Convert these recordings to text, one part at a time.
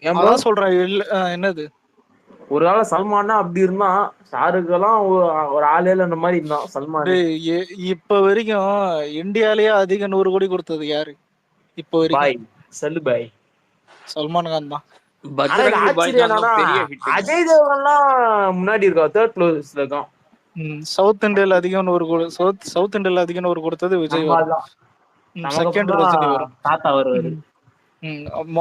ஏன் ப்ரோ? அதான் சொல்றேன். என்னது? ஒரு கால சல்மான்னா அப்படி இருந்தான். ஷாருக்கெல்லாம் ஒரு ஆளே இல்ல அந்த மாதிரி இருந்தான் சல்மான். இப்ப வரைக்கும் இந்தியாலயே அதிக 100 கோடி கொடுத்தது யாரு இப்ப வரைக்கும்? பாய் சல்லு பாய். சல்மான் கான் தான். ஆனா இது பஜ்ரங்கி ஆச்சரியம் என்னன்னா, பாய்ஜான்லாம் பெரிய ஹிட்டுங்க. அஜய் தேவகன்லாம் முன்னாடி இருக்கா, தேர்ட் பிளேஸ்ல இருக்கான். சவுத் இந்தியால அதிகம் 100 கோடி, சவுத் இந்தியால அதிகம் 100 கொடுத்தது விஜய் நம்ம வரும். அதுதான் நமக்கு செகண்ட் அப்புறம் ரஜினி வரும். தாத்தா வருவாரு.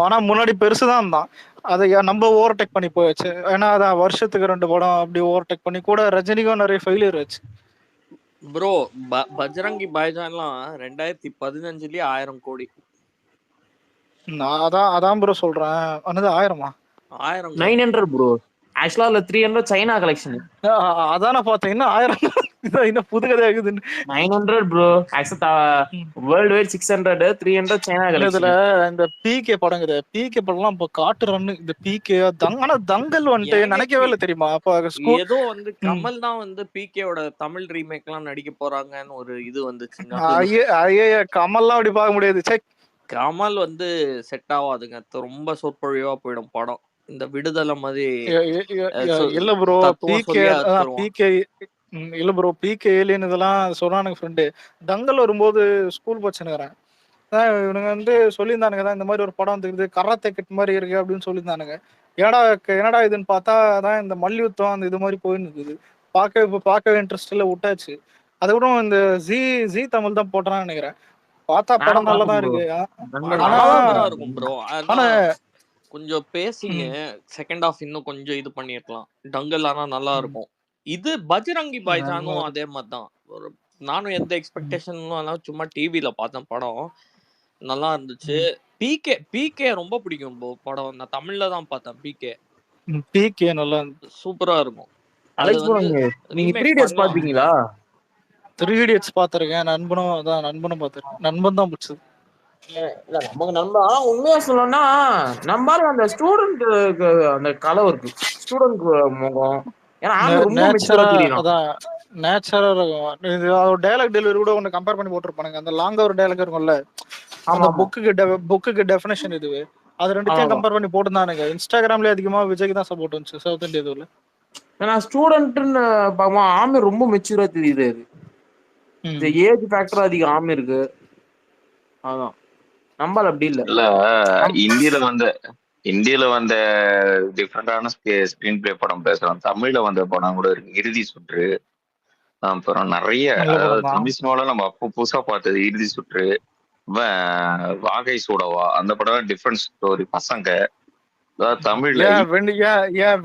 ஆனா முன்னாடி பெருசுதான் இருந்தான். அதை நம்ம ஓவர்டேக் பண்ணி போயாச்சு. ஏன்னா அதான் வருஷத்துக்கு 2 படம் அப்படி ஓவர்டேக் பண்ணி கூட ரஜினிக்கும் நிறைய ஃபெயிலியர் ஆச்சு. ப்ரோ பஜ்ரங்கி பாய்ஜான்லாம் 2015லயே 1000 கோடி. நான் அதான் ப்ரோ சொல்றேன். அனது 1000-ஆ? 1000 900 ப்ரோ. ஆக்சுவலா அதுல 300 சைனா கலெக்ஷன். அதான் நான் பார்த்தேன். இன்னும் 1000 இன்னும் புது கதை ஆகுதுன்னு. 900 ப்ரோ. ஆக்சுவலா வேர்ல்டு வைட் 600, 300 சைனா இதுல கலெக்ஷன். இந்த பிகே படங்குது. பிகே படம்லாம் இப்ப காட்டுறன்னு இந்த பிகே ஆனா தங்கல் வந்துட்டு நினைக்கவே இல்லை தெரியுமா? அப்ப ஸ்கூல் ஏதோ வந்து கமல் தான் வந்து பிகேவோட தமிழ் ரீமேக் எல்லாம் நடிக்க போறாங்கன்னு ஒரு இது வந்துச்சுங்க. ஐய கமல்லாம் அப்படி பார்க்க முடியாது. செக் கமல் வந்து செட் ஆகாதுங்க. ரொம்ப சொற்பொழிவா போயிடும் படம். இந்த விடுதலை மாதிரி இல்ல ப்ரோ. தத்துவம் பிகே சொல்லியா எடுத்துருவான். பிகே இல்ல ப்ரோ. பிகே ஏலியன் இதெல்லாம் சொன்னானுங்க ஃப்ரெண்டு. தங்கல் வரும்போது ஸ்கூல் போச்சுனுக்கிறேன். இவனுங்க வந்து சொல்லியிருந்தானுங்க தான், இந்த மாதிரி ஒரு படம் வந்துருக்குது, கராத்தே கிட் மாதிரி இருக்கு அப்படின்னு சொல்லியிருந்தானுங்க. என்னடா இதுன்னு பார்த்தா தான் இந்த மல்யுத்தம் அந்த இது மாதிரி போயின்னு இருக்குது. பார்க்கவே இன்ட்ரெஸ்ட் இல்லை, விட்டாச்சு. அது கூட இந்த ஜி ஜி தமிழ் தான் போட்டான்னு நினைக்கிறேன். பார்த்தா படம் நல்லாதான் இருக்கு. ஆனா நல்லாதான் இருக்கும் ப்ரோ. ஆனா கொஞ்சம் பேசிங்க செகண்ட் ஹாஃப் இன்னும் கொஞ்சம் இது பண்ணிருக்கலாம். டங்கல் ஆனா நல்லா இருக்கும். இது பஜ்ரங்கி பாய்ஜானும் அதே மாதிரிதான். நானும் எந்த எக்ஸ்பெக்டேஷனும் சும்மா டிவில பார்த்தேன் படம். நல்லா இருந்துச்சு. பிகே ரொம்ப பிடிக்கும் ப்ரோ படம். நான் தமிழ்ல தான் பார்த்தேன் பிகே. பிகே நல்லா சூப்பரா இருக்கும். அலெக்ஸ் ப்ரோ, நீங்க 3 டேஸ் பாத்தீங்களா? 3 Idiots பாத்திருக்கேன். நண்பனும் பாத்திருக்கேன். நண்பன் தான் பிடிச்சது. இல்ல நமக்கு நண்பா உண்மையா சொல்லணும்னா நம்பால அந்த ஸ்டூடெண்ட் அந்த கலர் இருக்கு, ஸ்டூடெண்ட் முகம். ஏன்னா ரொம்ப மெச்சூரா தெரியும். நேச்சரா இருக்கும். இது ஒரு டயலாக் டெலிவரி கூட ஒன்னு கம்பேர் பண்ணி போட்டுருப்பானுங்க. அந்த லாங்கா ஒரு டயலாக் இருக்கும்ல, அந்த புக்குக்கு டெஃபினேஷன் இதுவே, அது ரெண்டுத்தையும் கம்பேர் பண்ணி போட்டுருந்தானுங்க. இன்ஸ்டாகிராம்ல அதிகமா விஜய்க்கு தான் சப்போர்ட் வந்துச்சு சவுத் இந்தியா இதுல. ஏன்னா ஸ்டூடெண்ட்னு பாமா ஆமே ரொம்ப மெச்சூரா தெரியுது. ஏஜ் ஃபேக்டர் அதிகம் ஆமே இருக்கு. அதான் நம்பால அப்படி இல்ல. இல்ல இந்தியில வந்த டிஃப்ரெண்டான ஸ்கிரீன் பிளே படம் பேசுறோம். தமிழ்ல வந்த படம் கூட இருக்கு, இறுதி சுற்று. அப்புறம் நிறைய தமிழ் சினிமால நம்ம அப்போ புதுசா பார்த்தது இறுதி சுற்று, வாகை சூடவா, அந்த படம் டிஃப்ரெண்ட் ஸ்டோரி. பசங்க தமிழ்ல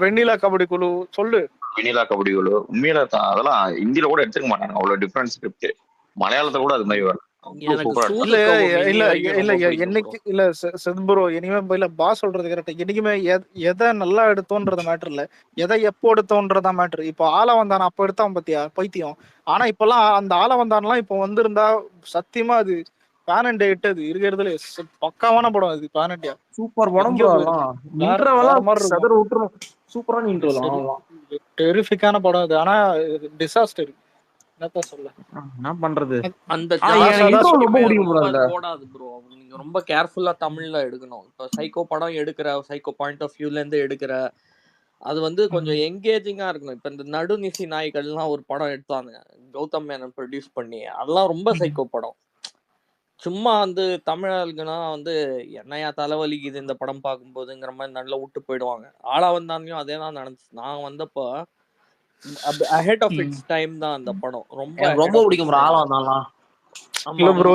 வெண்ணிலா கபடி குழு சொல்லு. வெண்ணிலா கபடி குழு உண்மையில அதெல்லாம் இந்தியில கூட எடுத்துக்க மாட்டாங்க. அவ்வளவு டிஃப்ரெண்ட் ஸ்கிரிப்ட். மலையாளத்தை கூட அது மாதிரி வரும். பாஸ் சொல்றது கரெக்ட். என்னைக்குமே எதை நல்லா எடுத்தோன்றத மேட்டர் இல்ல, எதை எப்போ எடுத்தோன்றதா மேட்டர். இப்போ ஆள வந்தான் அப்ப எடுத்தான் பாத்தியா பைத்தியம். ஆனா இப்பெல்லாம் அந்த ஆள வந்தான்லாம் இப்போ வந்திருந்தா சத்தியமா அது பேன் இண்டியா இட்டது இருக்கிறதுல பக்காவான படம். அது பேன் இண்டியா சூப்பர் படம். டெரிஃபிக்கான படம் அது. ஆனா டிசாஸ்டர். என்னதான் சொல்ல, என்ன பண்றது. அந்த போடாது ப்ரோ. நீங்க ரொம்ப கேர்ஃபுல்லா தமிழ்ல எடுக்கணும். இப்போ சைக்கோ படம் எடுக்கிற, சைக்கோ பாயிண்ட் ஆஃப் வியூல இருந்து எடுக்கிற, அது வந்து கொஞ்சம் என்கேஜிங்கா இருக்கணும். இப்ப இந்த நடுநிசி நாய்கள்லாம் ஒரு படம் எடுத்தாங்க கௌதம் மேனன் ப்ரொடியூஸ் பண்ணி. அதெல்லாம் ரொம்ப சைக்கோ படம். சும்மா வந்து தமிழர்களுக்குன்னா வந்து என்னையா தலைவலிக்குது இந்த படம் பார்க்கும்போதுங்கிற மாதிரி நல்லா விட்டு போயிடுவாங்க. ஆளா வந்தாலையும் அதே தான் நடந்துச்சு. நான் வந்தப்போ அஹெட் ஆஃப் இட்ஸ் டைம் தான் அந்த படம். ரொம்ப பிடிக்கும் ஆளா வந்தாலாம். இல்ல ப்ரோ,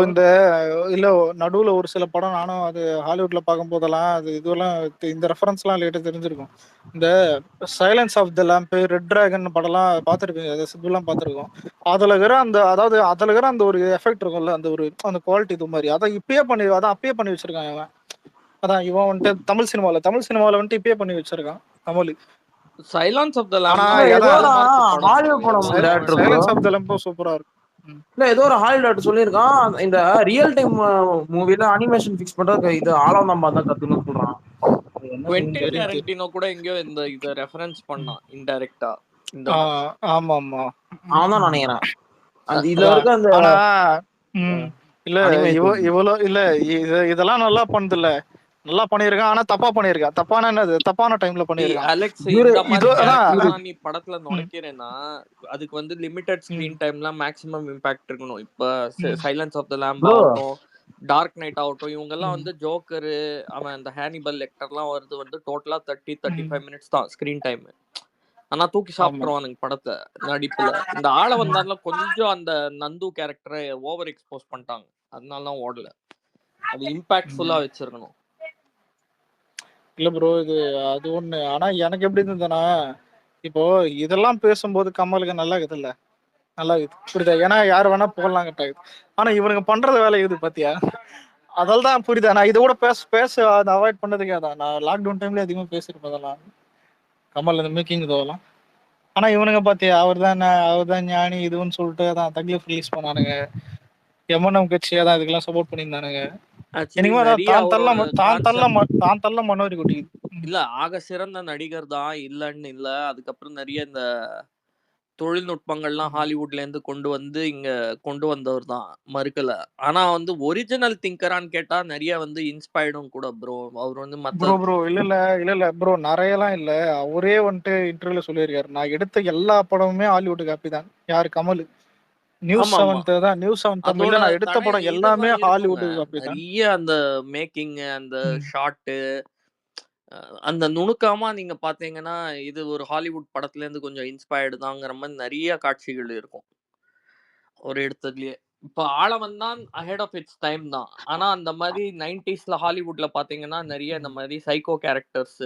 இல்ல நடுவுல ஒரு சில படம் நானும் அது ஹாலிவுட்ல பார்க்கும் போதெல்லாம் அது இதுவெல்லாம் இந்த ரெஃபரன்ஸ் எல்லாம் லேட்டா தெரிஞ்சிருக்கும். இந்த silence of the lamb, red dragon படம்லாம் பார்த்துருப்பீங்க, அதை சிப்பிலாம் பார்த்துருக்கோம். அதுல இருக்கிற அந்த ஒரு எஃபெக்ட் இருக்கும்ல, அந்த குவாலிட்டி இது மாதிரி அதை அப்பயே பண்ணி வச்சிருக்கான் இவன். அதான் இவன் வந்துட்டு தமிழ் சினிமாவில் வந்துட்டு இப்பயே பண்ணி வச்சிருக்கான் Kamal. Silence of the lamb சூப்பரா இருக்கும். இல்ல ஏதோ ஒரு ஹாலிவுட் சொல்லியிருக்கான், இந்த ரியல் டைம் மூவில அனிமேஷன் ஃபிக்ஸ் பண்றது இது ஆழம் நம்ம தான் கத்துக்கணும்னு சொல்றான். குவென்டின் டாரன்டினோ கூட எங்கேயோ இந்த இத ரெஃபரன்ஸ் பண்ணான் இன்டைரக்டா. இந்த ஆமா அவன் தான் நினைக்கிறேன். அது இதுல இருக்க அந்த இல்ல இவ்வளோ இல்ல இதெல்லாம் நல்லா பண்ணுது இல்ல. நல்லா பண்ணியிருக்கான், ஆனா தப்பா பண்ணியிருக்கான். தப்பான என்னது, தப்பான டைம்ல பண்ணியிருக்கான். அலெக்ஸ், இவரு இந்த மாதிரி இது அதான் கேரக்டர்லாம் நீ படத்துல ம், நுழைக்கிறேன்னா அதுக்கு வந்து லிமிட்டட் ம், ஸ்கிரீன் டைம்லாம் மேக்ஸிமம் இம்பாக்ட் இருக்கணும். இப்ப ம், silence of the lamb bro ஆகட்டும், டார்க் நைட் ஆகட்டும், இவங்கெல்லாம் ம், வந்து ஜோக்கரு, அவன் அந்த ஹேனிபல் லெக்டர்லாம் வருது வந்து டோட்டலா 35 ம். மினிட்ஸ் தான் ஸ்கிரீன் டைம். ஆனா தூக்கி ஆமா. சாப்பிட்டுருவானுங்க படத்தை நடிப்புல. இந்த ஆள வந்தால கொஞ்சம் அந்த நந்து கேரக்டரை ஓவர் எக்ஸ்போஸ் பண்ணிட்டாங்க, அதனால தான் ஓடல. அது இம்பாக்ட்ஃபுல்லா ம். வச்சிருக்கணும். இல்ல ப்ரோ, இது அது ஒண்ணு. ஆனா எனக்கு எப்படி இருந்ததுன்னா, இப்போ இதெல்லாம் பேசும்போது கமலுக்கு நல்லா இருக்குதுல்ல, நல்லா இருக்குது, புரியுதா? ஏன்னா யார் வேணா போடலாம் கட்டாகுது. ஆனா இவனுங்க பண்றது வேலை இது பாத்தியா? அதால தான் புரியுதா, நான் இதை கூட பேச பேச அதை அவாய்ட் பண்ணதுக்கே தான். நான் லாக்டவுன் டைம்ல அதிகமா பேசியிருப்பேன் அதெல்லாம், கமல் இந்த மேக்கிங் இதெல்லாம். ஆனா இவனுங்க பாத்தியா, அவர் தான் ஞானி இதுன்னு சொல்லிட்டு அதான் தக்லீஃப் ரிலீஸ் பண்ணானுங்க. எம்என்எம் கட்சியா தான் இதுக்கெல்லாம் சப்போர்ட் பண்ணியிருந்தானுங்க. ஆக்சுவலி எனக்குமே அதான் நிறைய அவரோட கான்செப்ட் தான் தள்ள மனோரி கொட்டிக்குது. இல்ல, ஆக சிறந்த நடிகர் தான் இல்லன்னு இல்ல. அதுக்கப்புறம் நிறைய இந்த தொழில்நுட்பங்கள்லாம் ஹாலிவுட்ல இருந்து கொண்டு வந்து இங்க கொண்டு வந்தவர் தான், மறுக்கல. ஆனா வந்து ஒரிஜினல் திங்கரான்னு கேட்டா நிறைய வந்து இன்ஸ்பயர்டும் கூட ப்ரோ. அவர் வந்து மத்த ப்ரோ இல்ல ப்ரோ, நிறையலாம் இல்ல. அவரே வந்துட்டு இன்டர்வியூல சொல்லியிருக்காரு, நான் எடுத்த எல்லா படமுமே ஹாலிவுட் காப்பி தான். யாரு, கமல். நியூஸ் ஆமா ஆமா 7 தான், நியூஸ் 7 அதோட தமிழ்ல நான் எடுத்த தடை படம் எல்லாமே இதெல்லாம் இருக்குங்க. ஹாலிவுட் காப்பி தான். நிறைய அந்த மேக்கிங், அந்த ம். ஷாட்டு, அந்த நுணுக்கமா நீங்க பாத்தீங்கன்னா இது ஒரு ஹாலிவுட் படத்துல இருந்து கொஞ்சம் இன்ஸ்பயர்டு தாங்கிற மாதிரி நிறைய காட்சிகள் இருக்கும் ஒரு எடுத்ததுலயே. இப்ப ஆளவன் தான் அஹெட் ஆஃப் இட்ஸ் டைம் தான். ஆனா அந்த மாதிரி 90ஸ்ல ஹாலிவுட்ல பாத்தீங்கன்னா நிறைய இந்த மாதிரி சைக்கோ கேரக்டர்ஸ்,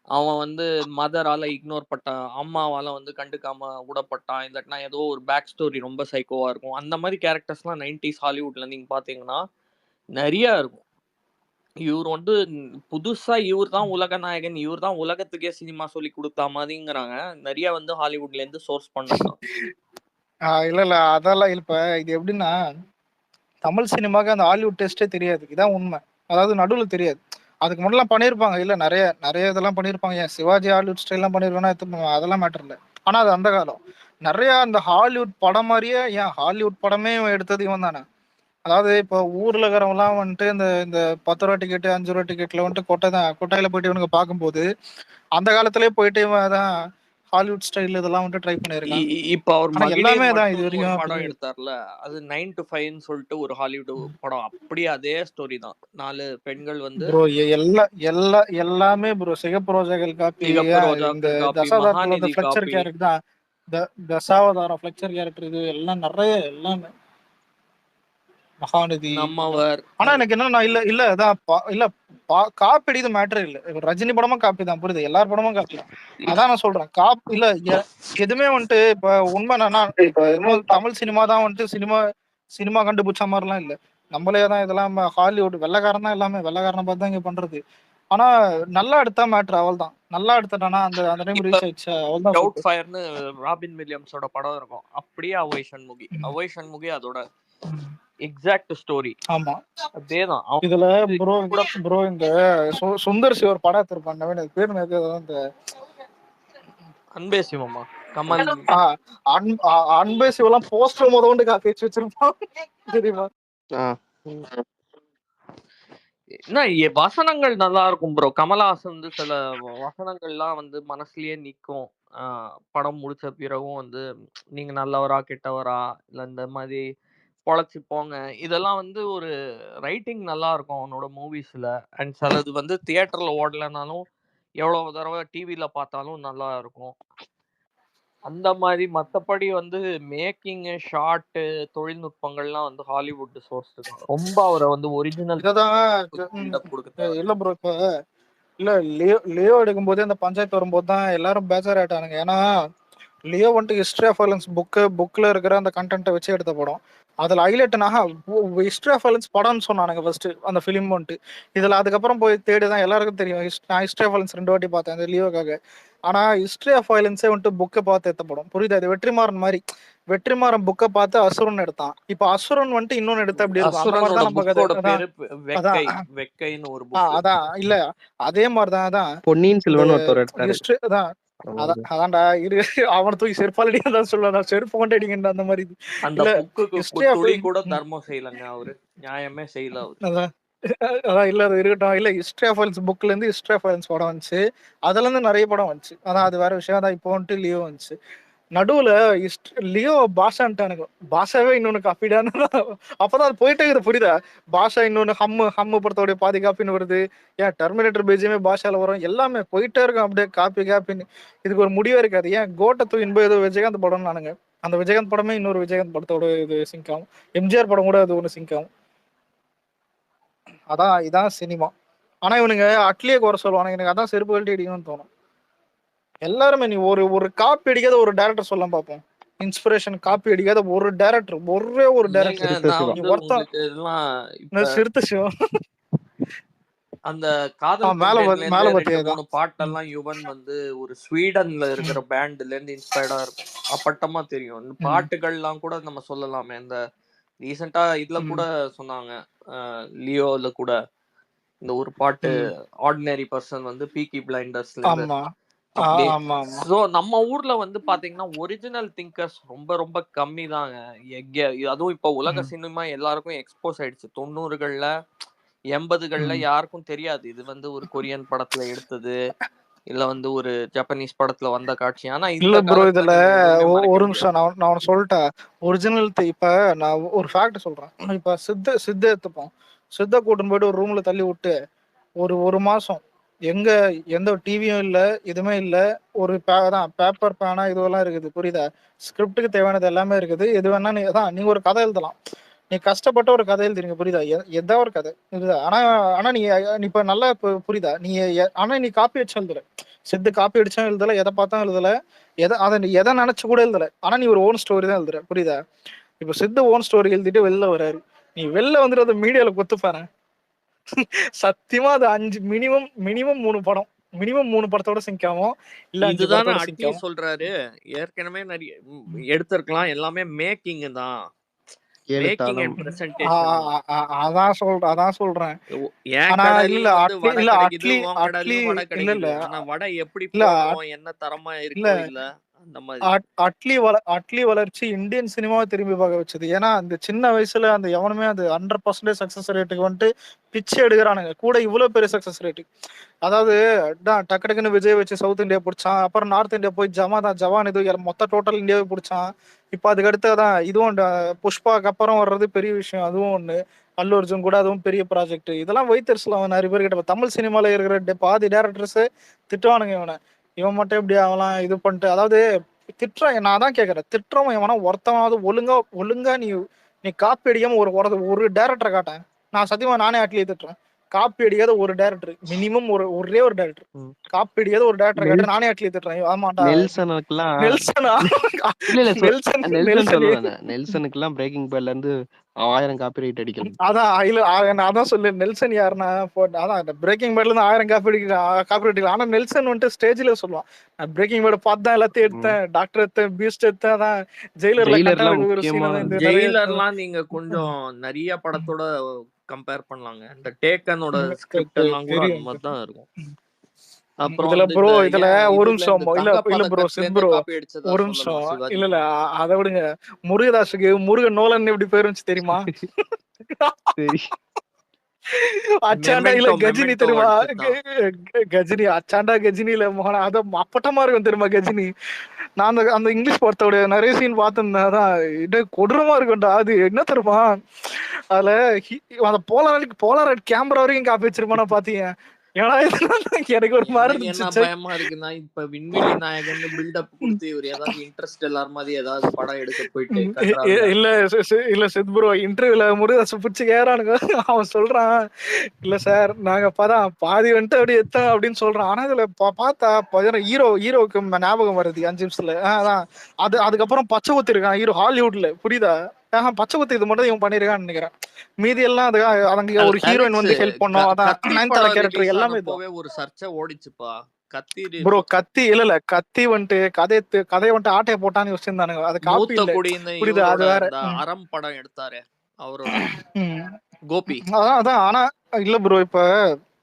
அவன் வந்து மதரால இக்னோர் பட்டான், அம்மாவால வந்து கண்டுக்காம விடப்பட்டான், இல்லாட்டினா ஏதோ ஒரு பேக் ஸ்டோரி ரொம்ப சைக்கோவா இருக்கும். அந்த மாதிரி கேரக்டர்ஸ்லாம் 90s ஹாலிவுட்ல நீங்க பாத்தீங்கன்னா நிறைய இருக்கும். இவர் வந்து புதுசா இவர் தான் உலக நாயகன், இவர் தான் உலகத்துக்கே சினிமா சொல்லி கொடுத்தா மாதிரிங்கிறாங்க. நிறைய வந்து ஹாலிவுட்ல இருந்து சோர்ஸ் பண்ணதுதான். இல்ல அதெல்லாம் இப்ப இது எப்படின்னா, தமிழ் சினிமாக்கு அந்த ஹாலிவுட் டெஸ்டே தெரியாது, இதான் உண்மை. அதாவது நடுவில் தெரியாது. அதுக்கு முன்னெல்லாம் பண்ணியிருப்பாங்க, இல்ல நிறைய நிறைய இதெல்லாம் பண்ணியிருப்பாங்க. ஏன் சிவாஜி ஹாலிவுட் ஸ்டைல்லாம் பண்ணிருக்கோம்னா அதெல்லாம் மேட்டர் இல்லை. ஆனா அது அந்த காலம். நிறைய அந்த ஹாலிவுட் படம் மாதிரியே, ஏன் ஹாலிவுட் படமே இவன் எடுத்தது இவன் தானே. அதாவது இப்போ ஊர்ல இருக்கிறவங்கலாம் வந்துட்டு இந்த இந்த 10 ரூபா டிக்கெட்டு 5 ரூபா டிக்கெட்ல வந்துட்டு கொட்டையில போயிட்டு இவனுக்கு பார்க்கும்போது, அந்த காலத்திலேயே போயிட்டு இவன் தான் ஹாலிவுட் ஸ்டைல் இதெல்லாம் வந்துட்டு ட்ரை பண்ணியிருக்கான். இப்ப அவர் ஆனா எல்லாமே மகிழேன் தான் இது மட்டும்னு ஒரு வரைக்கும் படம் புரியுது. எடுத்தார்ல, அது 9 to 5ன்னு சொல்லிட்டு ஒரு ஹாலிவுட் படம். அப்படியே அதே ஸ்டோரி தான். 4 பெண்கள் வந்து ப்ரோ எல்லாமே ப்ரோ சிகப்பு ரோஜாக்கள் காப்பி. சிகப்பு இந்த ரோஜாக்கள் காப்பி, தசாவதாரத்துல வந்து மகாநிதி ஃபிளெக்சர் காப்பி, கேரக்டர் தான். தசாவதாரம் ஃபிளெக்சர் கேரக்டர் இது எல்லாம் நிறைய எல்லாமே மகாநிதி எல்லாம். நம்மவர். ஆனா எனக்கு என்ன, இல்ல இல்ல அதான் இல்ல காப்பி அடிது மேட்டர் இல்ல. இப்ப ரஜினி படமும் காப்பி தான், புரியுது, எல்லார் படமும் காப்பி தான். அதான் நான் சொல்றேன், இல்ல எதுவுமே வந்துட்டு இப்ப உண்மை என்னன்னா, தமிழ் சினிமா தான் வந்துட்டு சினிமா சினிமா கண்டுபிடிச்ச மாதிரிலாம் இல்ல. நம்மளே தான் இதெல்லாம் ஹாலிவுட் வெள்ளக்காரன் தான், எல்லாமே வெள்ளக்காரனை பார்த்து தான் இங்க பண்றது. ஆனா நல்லா எடுத்தா மேட்ரு, அவள் தான் நல்லா எடுத்துட்டானா அந்த அந்த டைம் இப்ப ரீச் ஆயிடுச்சு, அவள் தான் டவுட் சூப்பர். ஃபயர்னு ராபின் வில்லியம்ஸோட படம் இருக்கும். அப்படியே அவ்வை சண்முகி அதோட எக்ஸாக்ட் ஸ்டோரி ஆமா. அதேதான். இதுல ப்ரோ கூட ப்ரோ இந்த சுந்தர் சி ஒரு படம் எடுத்திருப்பான், நவீன், பேர் என்னது, இந்த அன்பே சிவமா, கமல். அன்பே சிவெல்லாம் போஸ்டர் முதல்ல காப்பி வச்சு வச்சிருப்பான், தெரியுமா? என்ன வசனங்கள் நல்லா இருக்கும் ப்ரோ. கமலஹாசன் வந்து சில வசனங்கள்லாம் வந்து மனசுலயே நிக்கும். படம் முடிச்ச பிறகும் வந்து நீங்க நல்லவரா கெட்டவரா, இல்ல இந்த மாதிரி பொழைச்சு போங்க, இதெல்லாம் வந்து ஒரு ரைட்டிங் நல்லா இருக்கும் அவனோட மூவிஸ்ல. அண்ட் சிலது வந்து தியேட்டர்ல ஓடலைனாலும் எவ்வளவு தடவை டிவில பார்த்தாலும் நல்லா இருக்கும். அந்த மாதிரி மத்தபடி வந்து மேக்கிங், ஷாட், தொழில்நுட்பங்கள்லாம் வந்து ஹாலிவுட் சோர்ஸ் தான். ரொம்ப அவரை வந்து ஒரிஜினல் கொடுக்க இல்ல ப்ரோ, இப்ப இல்ல லியோ எடுக்கும் போதே அந்த பஞ்சாயத்து வரும்போது தான் எல்லாரும் பேஜர் ஆயிட்டானுங்க. ஏன்னா லியோ வந்துட்டு ஹிஸ்டரி ஆஃப் வயலன்ஸ் புக்ல இருக்கிற அந்த கண்டென்ட்டை வச்சு எடுத்த படம். அதுல ஹைலைட்னா ஹிஸ்டரி ஆஃப் வயலன்ஸ் படம்னு சொன்னானுங்க ஃபர்ஸ்ட் அந்த ஃபிலிம் வந்துட்டு. இதுல அதுக்கப்புறம் போய் தேடிதான் எல்லாருக்கும் தெரியும், நான் ஹிஸ்டரி ஆஃப் வயலன்ஸ் 2 வாட்டி பார்த்தேன் அந்த லியோக்காக. ஆனா ஹிஸ்டரி ஆஃப் வயலன்ஸே வந்துட்டு புக்கை பார்த்து எடுத்த படம், புரியுது. அது வெற்றிமாறன் மாதிரி, வெற்றிமாறன் புக்கை பார்த்து அசுரன் எடுத்தான். இப்ப அசுரன் வந்துட்டு இன்னொன்னு எடுத்தா எப்படி இருக்கும், அந்த மாதிரி அசுரனோட தான் நம்ம கதை. புக்கோட அதான் பேரு வெக்கைன்னு ஒரு புக். அதான் இல்ல அதே மாதிரிதான் அதான் பொன்னியின் செல்வன் ஒருத்தர் எடுத்தாரு. ஹிஸ்டரி அதான் அதான்டா இரு, அவனை தூக்கி செருப்பாலடி தான் சொல்லுவான், செருப்பு கொண்டாடிங்க அந்த மாதிரி. அந்த புக்குக்கு துளி கூட தர்மம் செய்யலங்க அவரு, நியாயமே செய்யல அவரு. அதான் அதான் இல்ல அது இருக்கட்டும். இல்ல ஹிஸ்டரி ஆஃப் வயலன்ஸ் புக்ல இருந்து ஹிஸ்டரி ஆஃப் வயலன்ஸ் படம் வந்துச்சு. அதுல இருந்து நிறைய படம் வந்துச்சு. அதான் அது வேற விஷயம். அதான் இப்போ வந்துட்டு லியோ வந்துச்சு. நடுவுல லியோ பாஷான்ட்டானுங்க. பாஷாவே இன்னொன்னு காப்பிடான்னு அப்பதான் அது போயிட்டே இருக்குது. புரியுதா? பாஷா இன்னொன்னு ஹம்மு படத்தோடைய பாதி காப்பின்னு வருது. ஏன் டெர்மினேட்டர் பேஜுமே பாஷால வரும். எல்லாமே போயிட்டே இருக்கும் அப்படியே காப்பின்னு. இதுக்கு ஒரு முடிவே இருக்காது. ஏன் கோட்டை தூயின் போய் ஏதோ விஜயகாந்த் படம் நானுங்க. அந்த விஜயகாந்த் படமே இன்னொரு விஜயகாந்த் படத்தோட இது சிங்க் ஆகும். எம்ஜிஆர் படம் கூட அது ஒன்று சிங்க் ஆகும். அதான் இதான் சினிமா. ஆனா இவனுங்க அட்லியே குறை சொல்லுவானுங்க. எனக்கு அதான் செருப்பு கழட்டி அடிக்கணும்னு தோணும். எல்லாருமே நீ ஒரு காப்பி அடிக்காத ஒரு டேரக்டர் சொல்ல பார்ப்போம். இன்ஸ்பிரேஷன் காப்பி அடிக்காத ஒரு டேரக்டர், ஒரே ஒரு இல்லைங்க, டேரக்டர் நான் நீ வந்து ஒருத்தன் உங்களுக்கு இதெல்லாம் இப்ப சிறுத்தை சிவம் அந்த காதல் மேல கொண்டேன்ல மேல இருந்து 2, பத்தியா 3 பாட்டெல்லாம் யுவன் வந்து ஒரு ஸ்வீடன்ல இருக்கிற பேண்ட்ல இருந்து இன்ஸ்பயர்டா இருக்கும். அப்பட்டமா தெரியும். இந்த பாட்டுகள்லாம் கூட நம்ம சொல்லலாமே. இந்த ரீசெண்டா இதுல கூட சொன்னாங்க, லியோல கூட இந்த ஒரு பாட்டு ஆர்டினரி பர்சன் வந்து பீக்கி பிளைண்டர்ஸ்ல இருந்து ஆமா அப்படியே. ஆமா ஆமா சோ நம்ம ஊர்ல வந்து பாத்தீங்கன்னா ஒரிஜினல் திங்கர்ஸ் ரொம்ப ரொம்ப கம்மி தாங்க. அதுவும் இப்ப உலக சினிமா எல்லாருக்கும் எக்ஸ்போஸ் ஆயிடுச்சு. 90கள்ல 80கள்ல யாருக்கும் தெரியாது இது வந்து ஒரு கொரியன் படத்துல எடுத்தது, இல்ல வந்து ஒரு ஜப்பனீஸ் படத்துல வந்த காட்சி. ஆனா இல்ல இந்த ப்ரோ, காலத்துல இதுல நீங்க எதுவுமே மறைக்க ஒரு முடியாது. நிமிஷம் நான் உனக்கு சொல்லிட்டேன். ஒரிஜினல் இப்ப நான் ஒரு ஃபேக்ட் சொல்றேன். இப்ப சித்த எடுத்துப்போம். சித்த கூட்டின்னு போயிட்டு ஒரு ரூம்ல தள்ளி விட்டு ஒரு மாசம் எங்க எந்த டிவியும் இல்ல, எதுவுமே இல்ல. ஒரு தான் பேப்பர் பேனா இதுவெல்லாம் இருக்குது. புரியுதா? ஸ்கிரிப்டுக்கு தேவையானது எல்லாமே இருக்குது. எது வேணா நீங்க ஒரு கதை எழுதலாம். நீ கஷ்டப்பட்ட ஒரு கதை எழுதுறீங்க. புரியுதா? எதா ஒரு கதை புரியுதா? ஆனா ஆனா நீ இப்ப நல்லா புரியுதா? நீ ஆனா நீ காப்பி வச்சு எழுதுற. சித்து காப்பி அடிச்சும் எழுதல, எதை பார்த்தா எழுதல, நீ எதை நினைச்சு கூட எழுதல. ஆனா நீ ஒரு ஓன் ஸ்டோரி தான் எழுதுற. புரியுதா? இப்ப சித்து ஓன் ஸ்டோரி எழுதிட்டு வெளில வராரு. நீ வெளில வந்துட்டு அதை மீடியால கொத்து பாரு. சத்தியமா அது 5 மினிமம் 3 படம், மினிமம் 3 படத்தோட சிங்க் ஆகும். இல்ல 5 இதுதானே படத்தோட சிங்க் அட்லி ஆகும். சொல்றாரு. ஏற்கனவே நிறைய எடுத்திருக்கலாம். எல்லாமே மேக்கிங் தான். மேக்கிங் அண்ட் பிரசன்டேஷன் தான். அதான் சொல்றேன். என் ஆனா இல்ல கடையிலயும் வந்து அட்லி வடை இல்ல கிடைக்குது, அட்லி உன் அட்லி கடையிலயும் வடை இல்ல இல்ல கிடைக்குது. ஆனா வடை எப்படி இல்ல போடுறோம், என்ன தரமா இல்ல இருக்கோ இல்ல அந்த மாதிரி. அட்லி வளர்ச்சி இந்தியன் சினிமாவை திரும்பி பார்க்க வச்சது. ஏன்னா அந்த சின்ன வயசுல அந்த எவனுமே அந்த 100% சக்சஸ் ரேட்டுக்கு வந்துட்டு பிச்சை எடுக்கிறானுங்க. கூட இவ்வளவு பெரிய சக்சஸ் ரேட்டு. அதாவது டக்கு டக்குன்னு விஜய் வச்சு சவுத் இந்தியா பிடிச்சான். அப்புறம் நார்த் இந்தியா போய் ஜவான் இது மொத்த டோட்டல் இந்தியாவை பிடிச்சான். இப்ப அதுக்கு அடுத்ததான் இதுவும் புஷ்பாக்கு அப்புறம் வர்றது பெரிய விஷயம். அதுவும் ஒண்ணு. அல்லு அர்ஜுன் கூட அதுவும் பெரிய ப்ராஜெக்ட். இதெல்லாம் வைத்தறிச்சலாம் நிறைய பேர் கிட்ட. தமிழ் சினிமால இருக்கிற பாதி டேரக்டர்ஸ் திட்டுவானுங்க இவனை. இவன் மட்டும் எப்படி ஆகலாம் இது பண்ணிட்டு. அதாவது திட்டுறான். நான் தான் கேட்கறேன். திட்டுறவன் எவனா ஒருத்தவனாவது ஒழுங்கா நீ நீ காப்பி அடிக்காம ஒரு டேரக்டரை காட்டேன். நான் சத்தியமா நானே அட்லியை திட்டுறேன். காப்பி அடிக்காத ஒரு டேரக்டர், மினிமம் ஒரே ஒரு டேரக்டர் காப்பி அடிக்காத ஒரு டேரக்டர் காட்டு. நானே அட்லியை திட்டுறேன். ஆமாண்டா நெல்சனுக்குலாம் நெல்சனா இல்ல இல்ல நெல்சன் நெல்சன் சொல்லுவேன். நெல்சனுக்குலாம் பிரேக்கிங் பேட்ல இருந்து 1000 காப்பிரைட் அடிக்கலாம். நான் அதான் சொல்லு. நெல்சன் யாருன்னா அதான் பிரேக்கிங் பேட்ல இருந்து 1000 காப்பி அடிக்கலாம். ஆனா நெல்சன் வந்துட்டு ஸ்டேஜ்ல சொல்லுவான், நான் பிரேக்கிங் பேட் பார்த்து தான் எல்லாத்தையும் எடுத்தேன். டாக்டர் எடுத்தேன், பீஸ்ட் எடுத்தேன். அதான் ஜெயிலர்ல ஜெயிலர்லாம் கண்டன ஒரு சீன் முக்கியமா இந்த நிறைய ஜெயிலர்லாம் நீங்க கொஞ்சம் நிறைய படத்தோட கம்பேர் பண்ணலாங்க. இந்த டேக்கனோட ஸ்கிரிப்ட் எல்லாம் கூட அந்த தெரியும். மாதிரி தான் இருக்கும். அப்புறம் இதுல வந்து ப்ரோ இந்த இதுல ஒரு இதுல நிமிஷம் இந்த இல்ல தங்க இல்ல ப்ரோ பதக்கத்துல சித் இருந்தே ப்ரோ காப்பி அடிச்சதா ஒரு சொல்லலாம் நிமிஷம். சிவாஜி. இல்ல அதை விடுங்க. முருகதாஸுக்கு முருகன் நோலன் எப்படி பேர் வந்துச்சு தெரியுமா? சரி. அச்சாண்டா இல்ல கஜினி மெமெண்டோ தெரியுமா? அடிச்சதுதான். கஜினி அச்சாண்டா கஜினில மோகனா அத அப்பட்டமா இருக்கும் தெரியுமா கஜினி? நான் அந்த இங்கிலீஷ் படத்தோட நிறைய சீன் பார்த்திருந்தேன். அதான் இது கொடூரமா இருக்கும்டா. அது என்ன தெரியுமா? அதுல அந்த போலாரைட் கேமரா வரைக்கும் காப்பி வச்சிருப்பானா பாத்தீங்க? ஏன்னா எனக்கு ஒரு மாதிரி எனக்கு என்ன இருந்துச்சு. பயமா இருக்குன்னா, இப்ப விண்வெளி நாயகன் பில்டப் கொடுத்து இவர் ஏதாவது இன்ட்ரெஸ்ட் எல்லார் மாதிரி ஏதாவது படம் எடுக்க போயிட்டு கன்றாவியா இல்ல இல்ல சித் ப்ரோ இன்டர்வியூல முருகதாஸ் பிடிச்சி ஏறானுங்க. அவன் சொல்றான், இல்ல சார் நாங்க பாதி வந்துட்டு அப்படி எத்தோம் அப்படின்னு சொல்றான். ஆனா இதுல பார்த்தா ஹீரோவுக்கு ஞாபகம் வருது 5 நிமிஷத்துல. அதான் அதுக்கப்புறம் பச்சை குத்தி இருக்கான் ஹீரோ ஹாலிவுட்ல. புரியுதா? பச்சை குத்தி இது மட்டும் இவன் பண்ணிருக்கான்னு நினைக்கிறேன். மீதி எல்லாம் அவங்க ஒரு ஹீரோயின் வந்து ஹெல்ப் பண்ணோம். அதான் கத்தி நயன்தாரா படம் கேரக்டர் ரிலீஸ் எல்லாமே இதுதான் ஆனப்போவே ஒரு சர்ச்சை ஓடிச்சுப்பா. கத்தி ப்ரோ. கத்தி இல்ல கத்தி வந்துட்டு கதையை வந்துட்டு ஆட்டையை போட்டான்னு யோசிச்சிருந்தானுங்க. அது காப்பி மூத்த இல்ல. குடின்னு புரியுதா? அது இவரோட வேற. இந்த அறம் படம் எடுத்தாரு அவரோட ம். கோபி. அதான் ஆனா இல்ல ப்ரோ. இப்ப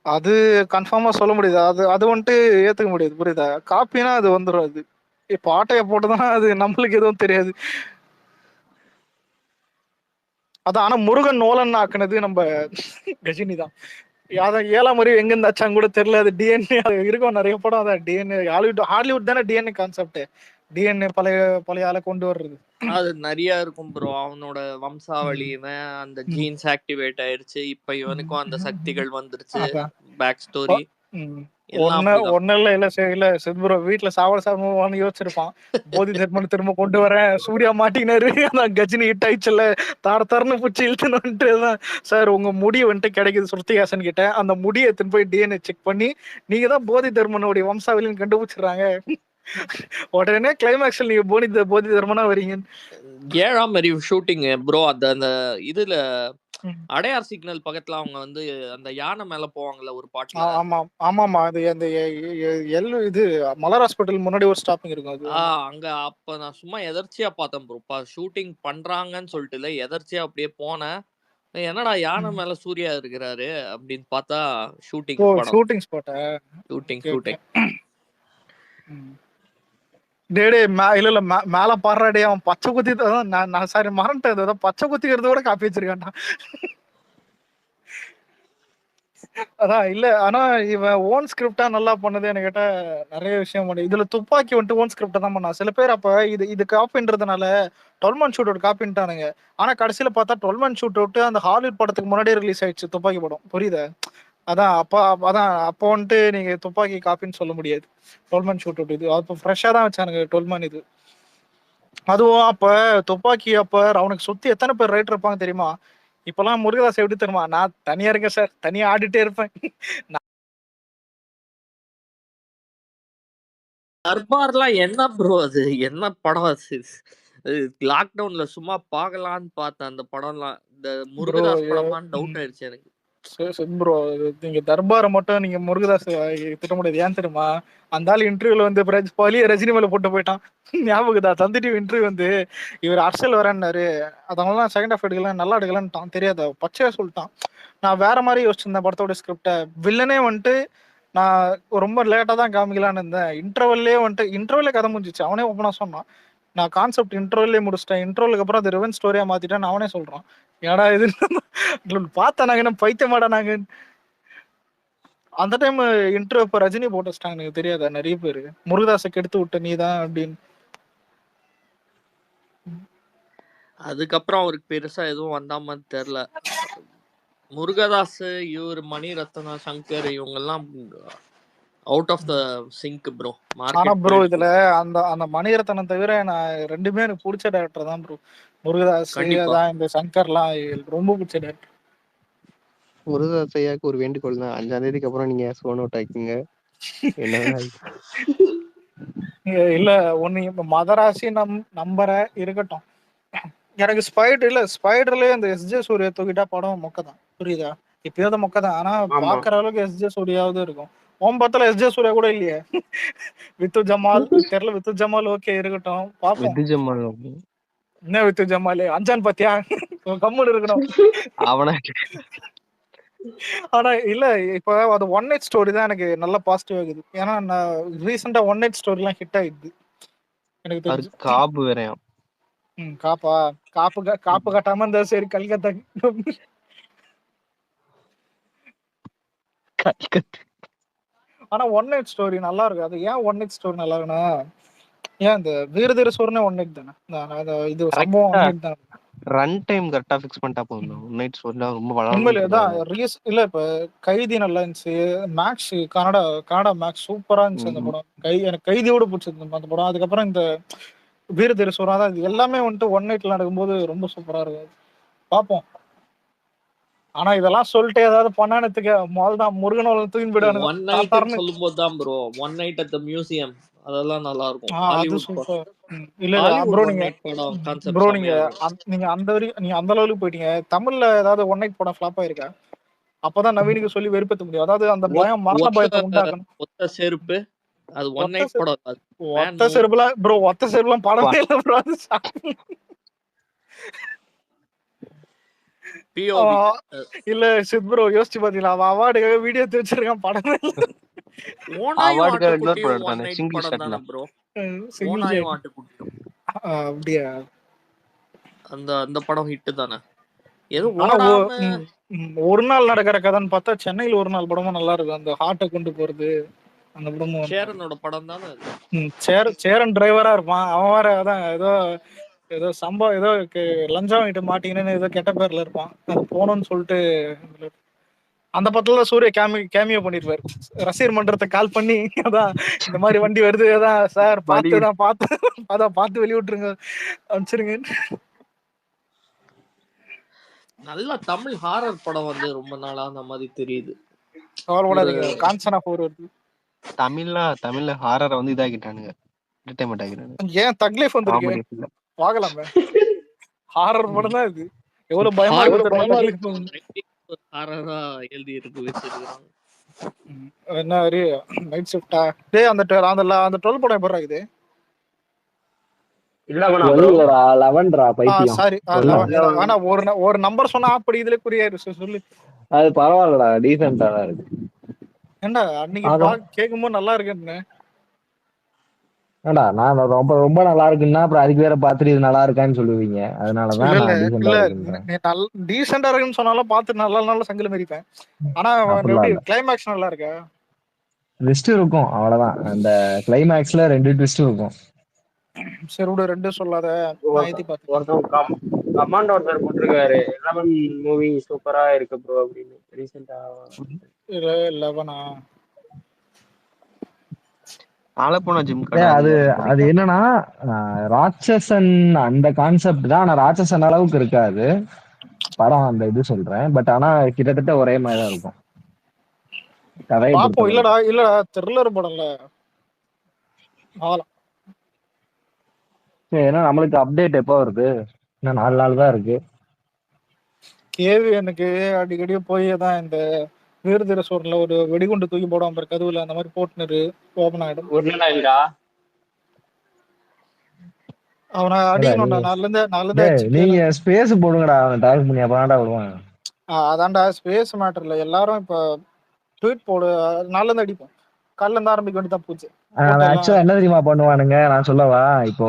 அது கன்ஃபார்மா சொல்ல முடியுது. அது வந்துட்டு ஏத்துக்க முடியாது. புரியுதா? காப்பினா அது வந்துடும். அது இப்ப ஆட்டைய போட்டுதான் அது நம்மளுக்கு எதுவும் தெரியாது. அதான். ஆனா முருகன் நோலன் ஆக்குனது நம்ம கஜினி தான். அதான் 7ஆம் அறிவு எங்க இருந்தாச்சான்னு கூட தெரியல. அது டிஎன்ஏ இருக்கும் நிறைய படம். அதான் டிஎன்ஏ ஹாலிவுட் தானே டிஎன்ஏ கான்செப்ட். டிஎன்ஏ பழைய பழைய ஆளை கொண்டு வர்றது. அது நிறைய இருக்கும் ப்ரோ. அவனோட வம்சாவளி அந்த ஜீன்ஸ் ஆக்டிவேட் ஆயிருச்சு, இப்ப இவனுக்கும் அந்த சக்திகள் வந்துருச்சு, பேக் ஸ்டோரி ப்ரோ வீட்டுல சாவடின்னு யோசிச்சிருப்பான். போதி தர்மன் திரும்ப கொண்டு வரேன், சூர்யா மாட்டினாரு, அதான் கஜினி ஹிட் ஆயிடுச்சுல்ல, தரன்னு பூச்சி இழுத்துன்னு சார் உங்க முடி வந்துட்டு கிடைக்குது ஸ்ருதிஹாசன் கிட்ட. அந்த முடியை எடுத்துன்னு போய் டிஎன்ஏ செக் பண்ணி நீங்க தான் போதி தர்மனுடைய வம்சாவளின்னு கண்டுபிடிச்சிடுறாங்க. உடனே கிளைமேக்ஸ்ல நீங்க போதி தர்மனா வரீங்க. 7ஆம் அறிவு ஷூட்டிங் ப்ரோ. அந்த இதுல அடையார் சிக்னல் பக்கத்துல அவங்க அந்த யானை மேல போவாங்கல்ல ஒரு பாட்டுல. ஆமாமா. அது அந்த இது மலர் ஹாஸ்பிட்டல் முன்னாடி ஒரு ஸ்டாப்பிங் இருக்கும். அது அங்க அப்ப நான் சும்மா எதர்ச்சியா பார்த்தேன் ப்ரோ. ஷூட்டிங் பண்றாங்கன்னு சொல்லிட்டு எதர்ச்சியா அப்படியே போனேன். என்னடா யானை மேல சூர்யா இருக்கிறாரு அப்படின்னு பார்த்தா ஷூட்டிங் ஸ்பாட். டேடே இல்ல மேல பாடுறாடே, அவன் பச்சை குத்தி நான் சாரி மறந்துட்டேன். பச்சை குத்திக்கிறத கூட காப்பி வச்சிருக்கான்டா. அதான் இல்ல. ஆனா இவன் ஓன் ஸ்கிரிப்டா நல்லா பண்ணது எனக்கு கேட்டா நிறைய விஷயம் பண்ணு. இதுல துப்பாக்கி வந்துட்டு ஓன் ஸ்கிரிப்டா தான் பண்ணா. சில பேர் அப்ப இது காப்பின்றதுனால 12 Man Shootout காப்பின்ட்டானுங்க. ஆனா கடைசியில பார்த்தா 12 Man Shootout அந்த ஹாலிவுட் படத்துக்கு முன்னாடியே ரிலீஸ் ஆயிடுச்சு துப்பாக்கி படம். புரியுதா? அதான் அப்போ வந்துட்டு நீங்க துப்பாக்கி காப்பின்னு சொல்ல முடியாது. 12 Man Shootout இது அப்போ ஃப்ரெஷ்ஷா தான் வச்சானுங்க 12 Man இது. அதுவும் அப்ப துப்பாக்கி அவனுக்கு சுத்தி எத்தனை பேர் ரைட்டர் இருப்பாங்க தெரியுமா? இப்பெல்லாம் முருகதாஸ் எப்படி தெரியுமா, நான் தனியா இருக்கேன் சார், தனியா ஆடிட்டே இருப்பேன். தர்பார்லாம் என்ன ப்ரோ, அது என்ன படம்? அது லாக்டவுன்ல சும்மா பார்க்கலான்னு பார்த்தேன் அந்த படம்லாம். இந்த முருகதாஸ் படமான்னு டவுட் ஆயிடுச்சு எனக்கு. ப்ரோ நீங்க தர்பாரை மட்டும் நீங்க முருகதாஸ் திட்ட முடியாது. ஏன் தெரியுமா? அந்த ஆள் இன்டர்வியூல பழிய ரஜினி மேல போட்டு போயிட்டான். ஞாபகம் தந்தி டிவி இன்டர்வியூ இவர் அரசியல் வரேன்னாரு. அதனால செகண்ட் ஹாஃப் எடுக்கலாம், நல்லா எடுக்கலான்னு தெரியாத பச்சையா சொல்லிட்டான். நான் வேற மாதிரி யோசிச்சிருந்தேன் படத்தோட ஸ்கிரிப்டை. வில்லனே வந்துட்டு நான் ரொம்ப லேட்டா தான் காமிக்கலான்னு இருந்தேன். இன்டர்வல்லே கதை முடிஞ்சிச்சு. அவனே ஓப்பனா சொன்னான், நான் கான்செப்ட் இன்டர்வல்லே முடிச்சிட்டேன், இன்டர்வலுக்கு அப்புறம் அது ரிவெஞ்ச் ஸ்டோரியா மாத்திட்டேன்னு அவனே சொல்றான். ஏடா இது பார்த்தா நாங்க என்ன பைத்தியமாடா நாங்க. அந்த டைம் இன்டர்வியூ இப்ப ரஜினி போட்டு வச்சிட்டாங்க, எனக்கு தெரியாதா? நிறைய பேரு முருகதாஸை கெடுத்து விட்ட நீதான் அப்படின்னு. அதுக்கப்புறம் அவருக்கு பெருசா எதுவும் வந்தாமன்னு தெரியல. முருகதாஸ், இவர் மணிரத்னா, சங்கர் இவங்க எல்லாம் out of the sync bro. ஆனா ப்ரோ இதுல அந்த மணிரத்னம் தவிர நான் ரெண்டுமே எனக்கு பிடிச்ச டேரக்டர் தான் ப்ரோ. முருகதாஸ் தான், இந்த சங்கர்லாம் ரொம்ப பிடிச்ச டேரக்டர். முருகதாஸ் ஐயாக்கு ஒரு வேண்டுகோள் தான், 5ஆம் தேதிக்கு அப்புறம் நீங்க சோன் அவுட் ஆக்கிங்க. என்னதான் இல்ல ஒண்ணு மதராசி நம்பர இருக்கட்டும். எனக்கு ஸ்பைடர்லயே அந்த எஸ்ஜே சூர்யா தூக்கிட்டா படம் மொக்கதான். புரியுதா? இப்பயாவது மொக்கதான், ஆனா பாக்குற அளவுக்கு எஸ்ஜே சூர்யாவது இருக்கும். படத்துல எஸ்ஜே சூர்யா கூட இல்லையே. வித்து ஜமால் தெரியல. வித்து ஜமால் ஓகே இருக்கட்டும், பாப்போம். என்ன வித்து ஜமால் அஞ்சான் பாத்தியா? கம்முன்னு இருக்கணும் அவன. ஆனா இல்ல, இப்ப அது ஒன் நைட் ஸ்டோரி தான் எனக்கு நல்ல பாசிட்டிவ் ஆகுது. ஏன்னா நான் ரீசெண்டா ஒன் நைட் ஸ்டோரி எல்லாம் ஹிட் ஆயிடுது எனக்கு தெரிஞ்சு. காப்பு வேறையாம். காப்பு கட்டாம இருந்தா சரி. கல்கத்தா ஆனா ஒன் நைட் ஸ்டோரி நல்லா இருக்கு. அது ஏன் ஒன் நைட் ஸ்டோரி நல்லா இருக்குன்னா, ஏன் இந்த வீரதீர சோர்னே ஒன் நைட் தானே. இது சம்பவம் ஒன் நைட் தானே. ரன் டைம் கரெக்டா ஃபிக்ஸ் பண்ணிட்டா போதும். நைட் ஸ்டோரில ரொம்ப இல்ல இப்ப கைதி நல்லா இருந்துச்சு. மேக்ஸ் கனடா மேக்ஸ் சூப்பரா இருந்துச்சு அந்த படம். எனக்கு கைதியோட பிடிச்சிருந்தது அந்த படம். அதுக்கப்புறம் இந்த வீரதீர சோரா தான், இது எல்லாமே வந்துட்டு ஒன் நைட்ல நடக்கும்போது ரொம்ப சூப்பரா இருக்கும். பார்ப்போம். ஆனா இதெல்லாம் சொல்லிட்டு ஏதாவது பண்ணானத்துக்கு முதல் தான் முருகனோட தூக்கி போயிடுவானுங்க. ஒன் நைட் சொல்லும்போது தான் bro, one night at the museum அதெல்லாம் நல்லா இருக்கும். அது சூப்பர். இல்ல ப்ரோ நீங்க அந்த அளவுக்கு போயிட்டீங்க. தமிழ்ல ஏதாவது ஒன் நைட் படம் ஃபிளாப் ஆயிருக்கா? அப்பதான் நவீனுக்கு சொல்லி வெறுப்பேத்த முடியும். அதாவது அந்த பயம், மரண பயத்தை உண்டாக்கணும். ஒத்த செருப்பு அது ஒன் நைட் படம். ஒத்த செருப்புலாம் ப்ரோ, ஒத்த செருப்புலாம் படமே இல்ல ப்ரோ. அது இல்ல சித் ப்ரோ யோசிச்சு பாத்தீங்களா? அவன் அவார்டுக்காக வீடியோ எடுத்து வச்சிருக்கான், படமே இல்ல. அப்படியா? அந்த படம் ஹிட் தானே. எதுவும் ஆனா ஓடாம ஒரு நாள் நடக்கிற கதைன்னு பார்த்தா சென்னையில் ஒரு நாள் படமும் நல்லா இருக்கும். அந்த ஹார்ட்டை கொண்டு போறது அந்த படமும் சேரனோட படம் தானே அது. சேரன் டிரைவரா இருப்பான். அவன் வேற அதான் ஏதோ ஏதோ சம்பவம் ஏதோ லஞ்சம் வாங்கிட்டு மாட்டீங்கன்னு ஏதோ கெட்ட பேர்ல இருப்பான். அது போகணும்னு சொல்லிட்டு அந்த படத்துல சூர்யா கேமியோ பண்ணிருப்பாரு. ரசிகர் மன்றத்தை கால் பண்ணி அதான் இந்த மாதிரி வண்டி வருது, அதான் சார் பார்த்து வெளியிட்டுருங்க அனுப்பிச்சிருங்க. நல்ல தமிழ் ஹாரர் படம் வந்து ரொம்ப நாளா அந்த மாதிரி தெரியுது. காஞ்சனா 4 வருது. தமிழ்ல ஹாரரை வந்து இதாக்கிட்டானுங்க, என்டர்டைன்மெண்ட் ஆகிட்டானுங்க. ஏன் தக் லைஃப் வந்திருக்கு பார்க்கலாமே. ஹாரர் படம் தான் இது. எவ்வளவு பயமா ஹாரரா எழுதி இருக்கு வச்சிருக்காங்க. என்ன நைட் ஷிஃப்டா டேய் அந்த 12 படம் எப்பறா இது? இல்லடா 11டா பைத்தியம். சாரி 11. ஆனா ஒரு நம்பர் சொன்னா அப்படி இதுல குறியாரு சொல்லு. அது பரவாயில்லடா, டீசென்ட்டா தான் இருக்கு. ஏண்டா அன்னைக்கு கேக்கும்போது நல்லா இருக்குன்னு ஏண்டா நான் ரொம்ப ரொம்ப நல்லா இருக்குன்னா அப்புறம் அதுக்கு வேற பார்த்துட்டு இது நல்லா இருக்கான்னு சொல்லுவீங்க. அதனாலதான் நான் டீசென்ட்டா இருக்குன்றேன். டீசென்ட்டா இருக்குன்னு சொன்னாலும் பார்த்து நல்லா சங்கில மரிப்பேன். ஆனா எப்படி கிளைமேக்ஸ் நல்லா இருக்கா? ட்விஸ்ட் இருக்கும் அவ்வளவுதான். அந்த கிளைமேக்ஸ்ல 2 ட்விஸ்ட் இருக்கும். சரி விடு, 2 சொல்லாத. கமாண்ட் ஒருத்தர் போட்டிருக்காரு 11 மூவி சூப்பரா இருக்கு ப்ரோ அப்படின்னு. ரீசெண்டா 11 அது என்னன்னா ராட்சசன் அந்த கான்செப்ட் தான். ஆனா ராட்சசன் அளவுக்கு இருக்காது படம், அந்த இது சொல்றேன். பட் ஆனா கிட்டத்தட்ட ஒரே மாதிரி தான் இருக்கும் கதையை. இல்லடா த்ரில்லர் படம்ல ஏன்னா நம்மளுக்கு அப்டேட் எப்போ வருது? இன்னும் 4 நாள் தான் இருக்கு. கேவி எனக்கு அடிக்கடி போய் தான் இந்த வீரதீர சோர்ல ஒரு வெடிகுண்டு தூக்கி போடாம பாரு கதுவுல, அந்த மாதிரி போட்டுனரு ஓபன் ஆயிடும். அவனை அடிக்கணும்டா. நாலுல நீங்க ஸ்பேஸ் போடுங்கடா, அவன் டாக் பண்ணி அப்படாண்டா விடுவான். அதான்டா ஸ்பேஸ் மேட்டர்ல எல்லாரும் இப்ப ட்வீட் போடு, நாலுல அடிப்போம். காலைல இருந்து ஆரம்பிக்க வேண்டியதான் போச்சு. ஆக்சுவலா என்ன தெரியுமா பண்ணுவானுங்க, நான் சொல்லவா? இப்போ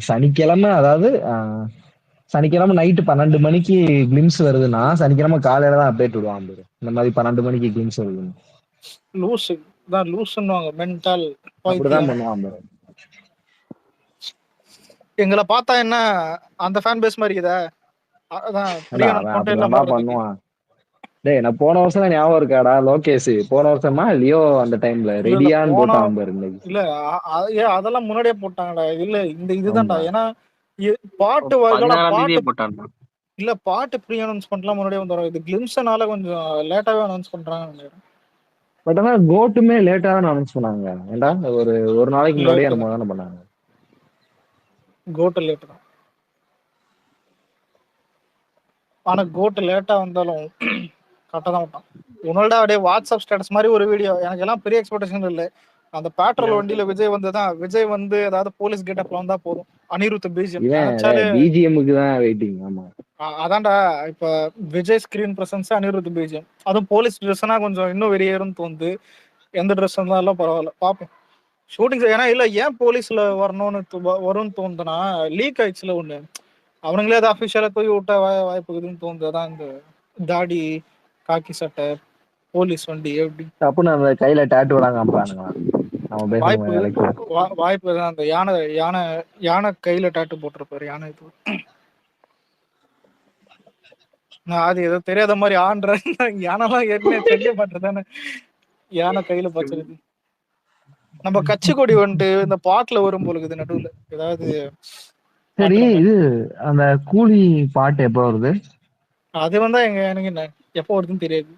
சனிக்கிழமை, அதாவது சனிக்கிழமை நைட்டு 12 மணிக்கு கிளிம்ஸ் வருதுன்னா சனிக்கிழமை காலையில தான் அப்டேட் விடுவான். இந்த மாதிரி 12 மணிக்கு கிளிம்ஸ் வருதுன்னு. லூசுன்னுவாங்க, மென்டல். அப்படிதான் பண்ணுவான். எங்களை பார்த்தா என்ன அந்த ஃபேன் பேஸ் மாதிரி இருக்குதா? அதான் பண்ணுவான். டேய் நான் போன வருஷம் தான் ஞாபகம் இருக்காடா, லோகேஷ் போன வருஷமா லியோ அந்த டைம்ல ரெடியான்னு போட்டான் பாரு. இல்ல அதெல்லாம் முன்னாடியே போட்டாங்கடா. இல்ல இந்த இதுதான்டா. ஏன்னா பாட்டு இல்ல பாட்டு ப்ரீ அனௌன்ஸ்மென்ட்லாம் முன்னாடியே வந்துரும். இது கிளிம்ஸ்னால கொஞ்சம் லேட்டாவே அனௌன்ஸ் பண்றாங்க. பட் ஆனா கோட்டுமே லேட்டா தான் அனௌன்ஸ் பண்ணாங்க. ஏண்டா ஒரு நாளைக்கு முன்னாடியே நம்ம தானே பண்ணாங்க. கோட்டு லேட் தான். ஆனா கோட்டு லேட்டா வந்தாலும் கரெக்டா தான் விட்டான். உன்னோட அப்படியே வாட்ஸ்அப் ஸ்டேட்டஸ் மாதிரி ஒரு வீடியோ. எனக்கு எல்லாம் பெரிய எக்ஸ்பெக்டேஷன் இல்லை. அந்த பேட்ரோல் வண்டியில விஜய் வந்து ஏதாவது போலீஸ் கெட்டப்ல வந்தா போதும். அனிருத் பிஜிஎம்க்கு தான் வெயிட்டிங். ஆமா அதான்டா, இப்ப Vijay screen presence, Anirudh BGM. அதுவும் போலீஸ் ட்ரெஸ்னா கொஞ்சம் இன்னும் வெறியேறும்னு தோணுது. எந்த ட்ரெஸ் இருந்தாலும் பரவாயில்ல பார்ப்போம் ஷூட்டிங். ஏன்னா இல்ல ஏன் போலீஸ்ல வரும்னு தோணுதுன்னா, லீக் ஆயிடுச்சுல ஒண்ணு. அவனுங்களே அதை அபிஷியலா போய் விட்ட வாய்ப்பு இருக்குதுன்னு தோணுது. அதான் இந்த தாடி, காக்கி சட்டை, போலீஸ் வண்டி எப்படி தப்புன்னு அந்த கையில டாட்டூ வாய்ப்பு தான். அந்த யானை கையில டாட்டூ போட்டிருப்பாரு. யானை இது அது ஏதோ தெரியாத மாதிரி ஆண்ற யானைலாம் ஏற்கனவே தெரிய மாட்டேதானே. யானை கையில பச்சிருக்கு. நம்ம கட்சி கொடி வந்துட்டு இந்த பாட்டுல வரும் போலுக்குது நடுவுல ஏதாவது. சரி, இது அந்த கூலி பாட்டு எப்ப வருது? அது வந்தா எனக்கு என்ன எப்ப வருதுன்னு தெரியாது.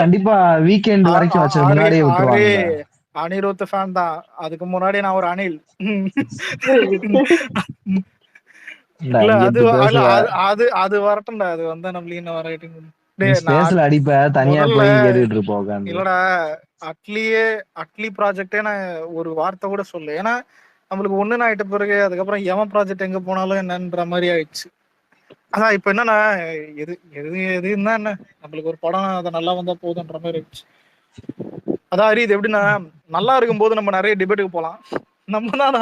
கண்டிப்பா வீக்கெண்ட் வரைக்கும் வச்சு முன்னாடியே விட்டுருவாங்க. அனிருத் ஃபேன் தான். அதுக்கு முன்னாடி நான் ஒரு அனில். அது வரட்டும்டா. அது வந்தா நம்மள வரட்டும். அடிப்ப தனியா போய் கேட்டுட்டு இருப்போம். இல்லடா அட்லி ப்ராஜெக்டே நான் ஒரு வார்த்தை கூட சொல்லு. ஏன்னா நம்மளுக்கு ஒண்ணு ஆயிட்ட பிறகு அதுக்கப்புறம் எவன் ப்ராஜெக்ட் எங்க போனாலும் என்னன்ற மாதிரி ஆயிடுச்சு. அதான் இப்ப என்னன்னா எதுன்னா என்ன, நம்மளுக்கு ஒரு படம் அதை நல்லா வந்தா போதுன்ற மாதிரி ஆயிடுச்சு. அதான் இது எப்படின்னா, நல்லா இருக்கும் போது நம்ம நிறைய டிபேட்டுக்கு போலாம். நம்ம தான்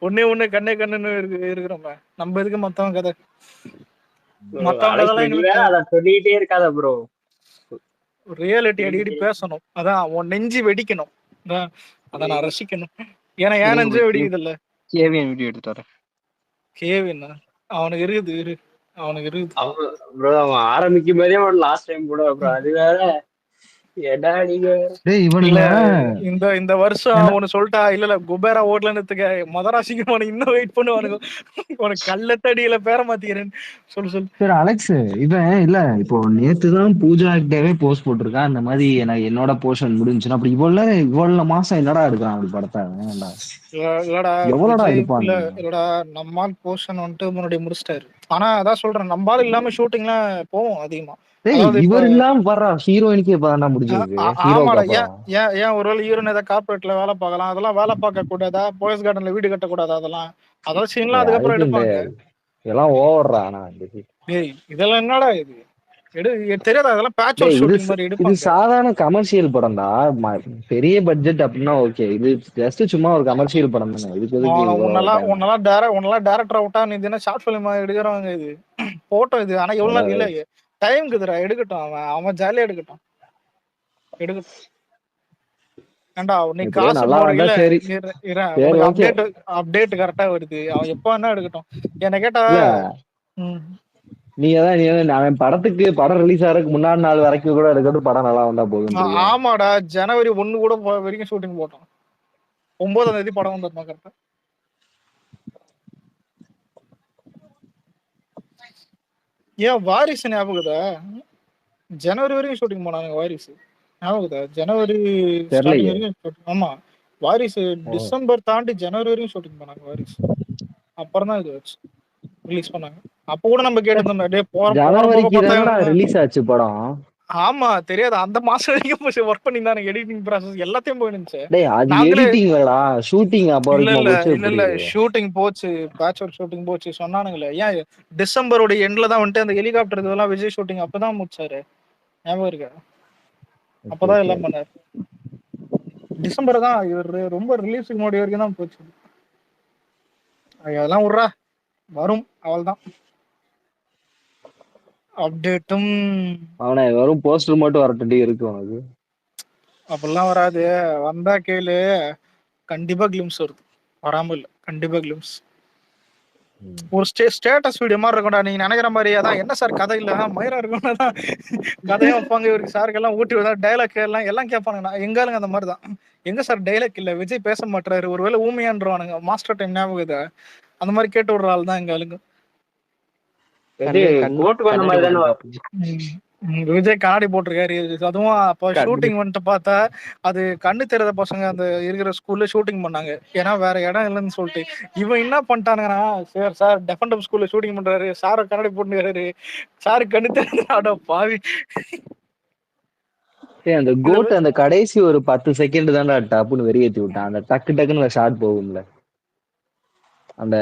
ஒண்ணே ஒண்ணு கண்ணே கண்ணுன்னு இருக்கிறோமே. நம்ம எதுக்கு மத்தவங்க கதை? மத்தவங்க அலெக்ஸ் கதைலாம் நீ எங்களுக்கு வேற தேவை. அதை சொல்லிட்டே இருக்காத ப்ரோ. ரியாலிட்டி அடிக்கடி பேசணும். அதான் உன் நெஞ்சு வெடிக்கணும். அதை நான் ரசிக்கணும். ஏன்னா ஏன் நெஞ்சே வெடிக்குது இல்ல. கேவியன் வீடியோ எடுத்து வரேன். கேவின் அவனுக்கு இருக்குது அவனுக்கு இருக்குது. ப்ரோ அவன் ஆரம்பிக்கும் போதே ஒரு லாஸ்ட் டைம் கூட ப்ரோ அது வேற. ஏடா நீங்க டேய் இல்ல இவனுங்க இந்த வருஷம் ஒண்ணு சொல்லிட்டா இல்ல குபேரா ஓடலன்னு மதராசிக்கு உனக்கு இன்னும் வெயிட் பண்ணுவானுங்க. உனக்கு கள்ளத்தடியில பேர மாத்திக்கிறேன்னு சொல்லு. சரி அலெக்ஸ், இவன் இல்ல இப்போ நேத்துதான் பூஜா ஆக்டேவே போஸ்ட் போட்டிருக்கான். இந்த மாதிரி எனக்கு என்னோட போர்ஷன் முடிஞ்சுன்னா அப்படி இவ்வளவு மாசம் என்னடா எடுக்கிறான் அப்படி படத்தை? வேண்டாம்டா. இல்லடா எவ்வளோடா விஜய் எடுப்பான்? இல்லடா நம்மால் போர்ஷன் வந்துட்டு முன்னாடி முடிச்சிட்டாரு. ஆனா அதான் சொல்றேன், நம்மளால இல்லாம ஷூட்டிங்லாம் போவோம் அதிகமா. டேய் அதாவது இப்ப இவர் இல்லாம வர்ற ஹீரோயினுக்கு இப்பதான்டா முடிஞ்சிருக்கு. ஹீரோக்கு ஆமாடா. அப்புறம் ஏன் ஒருவேளை ஹீரோன் ஏதாவது கார்பரேட்ல வேலை பார்க்கலாம், அதெல்லாம் வேலை பார்க்க கூடாதா? போயஸ் கார்டன்ல வீடு கட்டக்கூடாதா? அதெல்லாம் சீன்லாம் அதுக்கப்புறம் அதுக்கு இந்த எடுப்பாங்க. இதெல்லாம் ஓவர்றா. ஆனா ஏய் இதெல்லாம் என்னடா இது? தெரியாதா? அதெல்லாம் பேட்ச் ஒர்க் டேய் ஷூட்டிங் மாதிரி இது எடுப்பாங்க. சாதாரண கமர்ஷியல் படம்டா. பெரிய பட்ஜெட் அப்படின்னா ஓகே, இது ஜஸ்ட் சும்மா ஒரு கமர்ஷியல் படம் தானே. இதுக்கு எதுக்கு இவ்வளவு time? உன்னெல்லாம் டேரக்டர் அவுட்டா நீ என்ன ஷார்ட் பிலிம் எடுக்கிறவங்க இது போட்டோ இது. ஆனா எவ்வளவு நாள் இல்ல டைம் இருக்குதுடா. எடுக்கட்டும், அவன் ஜாலியா எடுக்கட்டும். ஏண்டா நீ இப்படியே காசு நல்லா போற வந்தா இல்ல சரி. உனக்கு ஓகே. அப்டேட் கரெக்டா வருது. அவன் எப்ப வேணா எடுக்கட்டும். என்ன கேட்டா இல்ல நீ அவன் படம் ரிலீஸ் ஆகிறதுக்கு முன்னாடி நாள் வரைக்கும் கூட எடுக்கட்டும், படம் நல்லா வந்தா போதும். ஆமாடா, ஜனவரி 1 கூட வரைக்கும் ஷூட்டிங் போட்டோம். 9ஆம் தேதி படம் வந்துருமா கரெக்டா? ஏன் வாரிசு ஞாபகதா? ஜனவரி வரைக்கும் ஷூட்டிங் போனாங்க வாரிசு. ஞாபகதா? ஜனவரி ஸ்டார்டிங் வரைக்கும். ஆமா, வாரிசு டிசம்பர் தாண்டி ஜனவரி வரைக்கும் ஷூட்டிங் போனாங்க வாரிசு. அப்புறம் தான் இது வச்சு ரிலீஸ் பண்ணாங்க. அப்ப கூட நம்ம கேட்டு ஜனவரிக்கு ரிலீஸ் ஆச்சு படம். ஆமா தெரியாது. அந்த மாசம் வரைக்கும் ஒர்க் பண்ணி தான் எடிட்டிங் ப்ராசஸ் எல்லாத்தையும் போயிருந்துச்சு. இல்ல ஷூட்டிங் போச்சு, பேட்ச் ஒர்க் ஷூட்டிங் போச்சு சொன்னானுங்களே. ஏன் டிசம்பரோட எண்ட்ல தான் வந்துட்டு அந்த ஹெலிகாப்டர் இதெல்லாம் விஜய் ஷூட்டிங் அப்பதான் முடிச்சாரு. ஞாபகம் இருக்கா? அப்பதான் எல்லாம் பண்ணாரு. டிசம்பர் தான் இவர் ரொம்ப ரிலீஸுக்கு முன்னாடி வரைக்கும் தான் போச்சு. அதெல்லாம் விட்றா, வரும் அவள்தான் அப்டேட்டும். அவனே வெறும் போஸ்டர் மட்டும் வரட்டு இருக்கு உனக்கு. அப்படிலாம் வராது. வந்தா கேளு, கண்டிப்பா கிளிம்ஸ் வருது. வராம இல்ல, கண்டிப்பா கிளிம்ஸ். ஒரு ஸ்டேட்டஸ் வீடியோ மாதிரி இருக்கும்டா. நீங்க நினைக்கிற மாதிரி அதான் என்ன சார் கதை இல்ல மயிரா இருக்கும் தான் கதையும் வைப்பாங்க. இவருக்கு சாருக்கு எல்லாம் ஊட்டி விட டைலாக் எல்லாம் கேட்பானுங்க. எங்காலுங்க அந்த மாதிரி தான். எங்க சார் டைலாக் இல்ல, விஜய் பேச மாட்டாரு, ஒருவேளை ஊமையான்றானுங்க. மாஸ்டர் டைம் ஞாபகம் இதா? அந்த மாதிரி கேட்டு விடுற ஆள் தான் எங்க ஆளுங்க. விஜய் கண்ணாடி போட்டிருக்காரு. அதுவும் அப்ப ஷூட்டிங் வந்துட்டு பார்த்தா அது கண்ணு தெரியாத பசங்க அந்த இருக்கிற ஸ்கூல்ல ஷூட்டிங் பண்ணாங்க. ஏன்னா வேற இடம் இல்லைன்னு சொல்லிட்டு இவன் என்ன பண்ணிட்டானுங்கன்னா, சார் டெஃபண்டம் ஸ்கூல்ல ஷூட்டிங் பண்றாரு, சார கண்ணாடி போட்டுருக்காரு, சாரு கண்ணு தெரியாத பாவி. அந்த கோட் அந்த கடைசி ஒரு 10 செகண்ட் தான்டா டப்புன்னு வெறியேத்தி விட்டான். அந்த டக்கு டக்குன்னு ஷாட் போகும்ல அந்த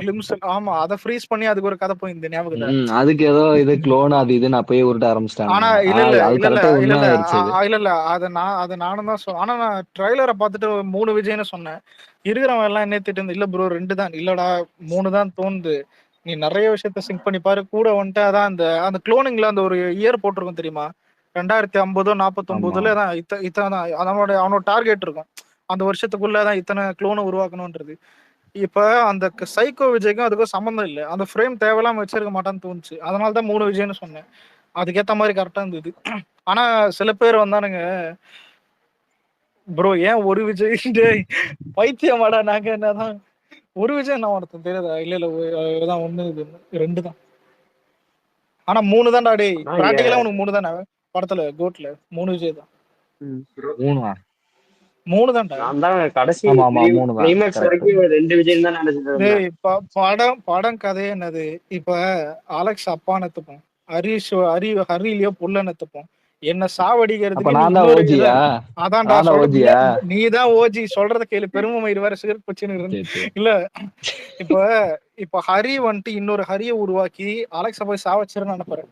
கிளிம்ஸ். ஆமா, அத ஃப்ரீஸ் பண்ணி அதுக்கு ஒரு கதை போயிருந்து ஞாபகம். அதுக்கு ஏதோ இது க்ளோன் அது இதுன்னு அப்பயே உருட்ட ஆரம்பிச்சிட்டாங்க. ஆனா இல்ல அத நானும் தான் சொன்னேன். ஆனா நான் ட்ரைலரை பார்த்துட்டு 3 விஜய்னு சொன்னேன். இருக்கிறவன் எல்லாம் என்ன திட்டு இல்ல ப்ரோ 2 தான். இல்லடா 3 தான் தோணுது. நீ நிறைய விஷயத்த சிங்க் பண்ணி பாரு. கூட வந்துட்டு அதான் அந்த குளோனிங்ல அந்த ஒரு இயர் போட்டிருக்கும் தெரியுமா? 2050 49 தான் இத்தனை தான் அவனோட டார்கெட் இருக்கும். அந்த வருஷத்துக்குள்ளதான் இத்தனை குளோனை உருவாக்கணும்ன்றது. இப்ப அந்த சைக்கோ விஜய்க்கும் அதுக்கும் சம்பந்தம் இல்லை. அந்த ஃப்ரேம் தேவையில்லாம வச்சிருக்க மாட்டான்னு தோணுச்சு. அதனாலதான் 3 விஜய்னு சொன்னேன். அதுக்கேத்த மாதிரி கரெக்டா இருந்தது. ஆனா சில பேர் வந்தானுங்க, ப்ரோ ஏன் ஒரு விஜய் பைத்தியமாடா நாங்க என்னதான் ஒரு விஜய் நான் ஒருத்தன் தெரியாதா? இல்ல ஒண்ணு 2 தான். ஆனா 3 தான்டா. டே பிராக்டிகலா உனக்கு 3 தானே படத்துல கோட்ல 3 விஜய் தான். 3 தான்டா. நான் தான் கடைசி கிளைமாக்ஸ் வரைக்கும் 2 விஜய் தான் நினைச்சிட்டு படம் கதையே என்னது? இப்ப அலெக்ஸ் அப்பான்னு எடுத்துப்போம், ஹரிலியோ புள்ளன்னு எடுத்துப்போம். என்ன சாவடிக்கிறதுக்கு அதான்டா சொல்றேன். நீதான் ஓஜி சொல்றத கேளு. பெருமை மயிறு வேற சிகரெட் பச்சுன்னு இல்ல. இப்ப ஹரி வந்துட்டு இன்னொரு ஹரிய உருவாக்கி அலெக்ஸ போய் சாவச்சிருன்னு நினைப்பாரு.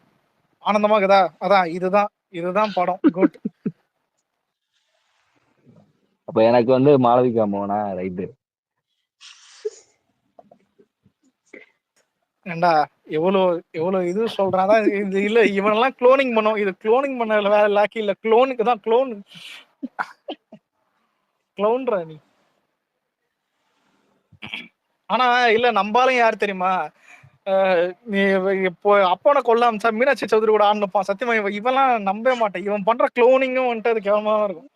ஆனந்தமாகுதா? அதான் இதுதான் படம் கோட். அப்ப அப்ப எனக்கு வந்து மாளவிகா மோகனா ரைட்டு. ஏண்டா எவ்வளவு எவ்வளவு இது சொல்றான் இது இல்ல இவனெல்லாம் குளோனிங் பண்ணும். இது குளோனிங் பண்ண வேற லாக்கி இல்ல, குளோனுக்கு தான் க்ளோன்றா நீ. ஆனா இல்ல நம்பாலும் யார் தெரியுமா, நீ இப்போ அப்பனை கொல்ல அமிச்சா மீனாட்சி சௌத்ரி கூட ஆடினப்பான் சத்தியமா. இவெல்லாம் நம்பவே மாட்டேன். இவன் பண்ற குளோனிங்கும் வந்துட்டு அது கேவலமா இருக்கும்.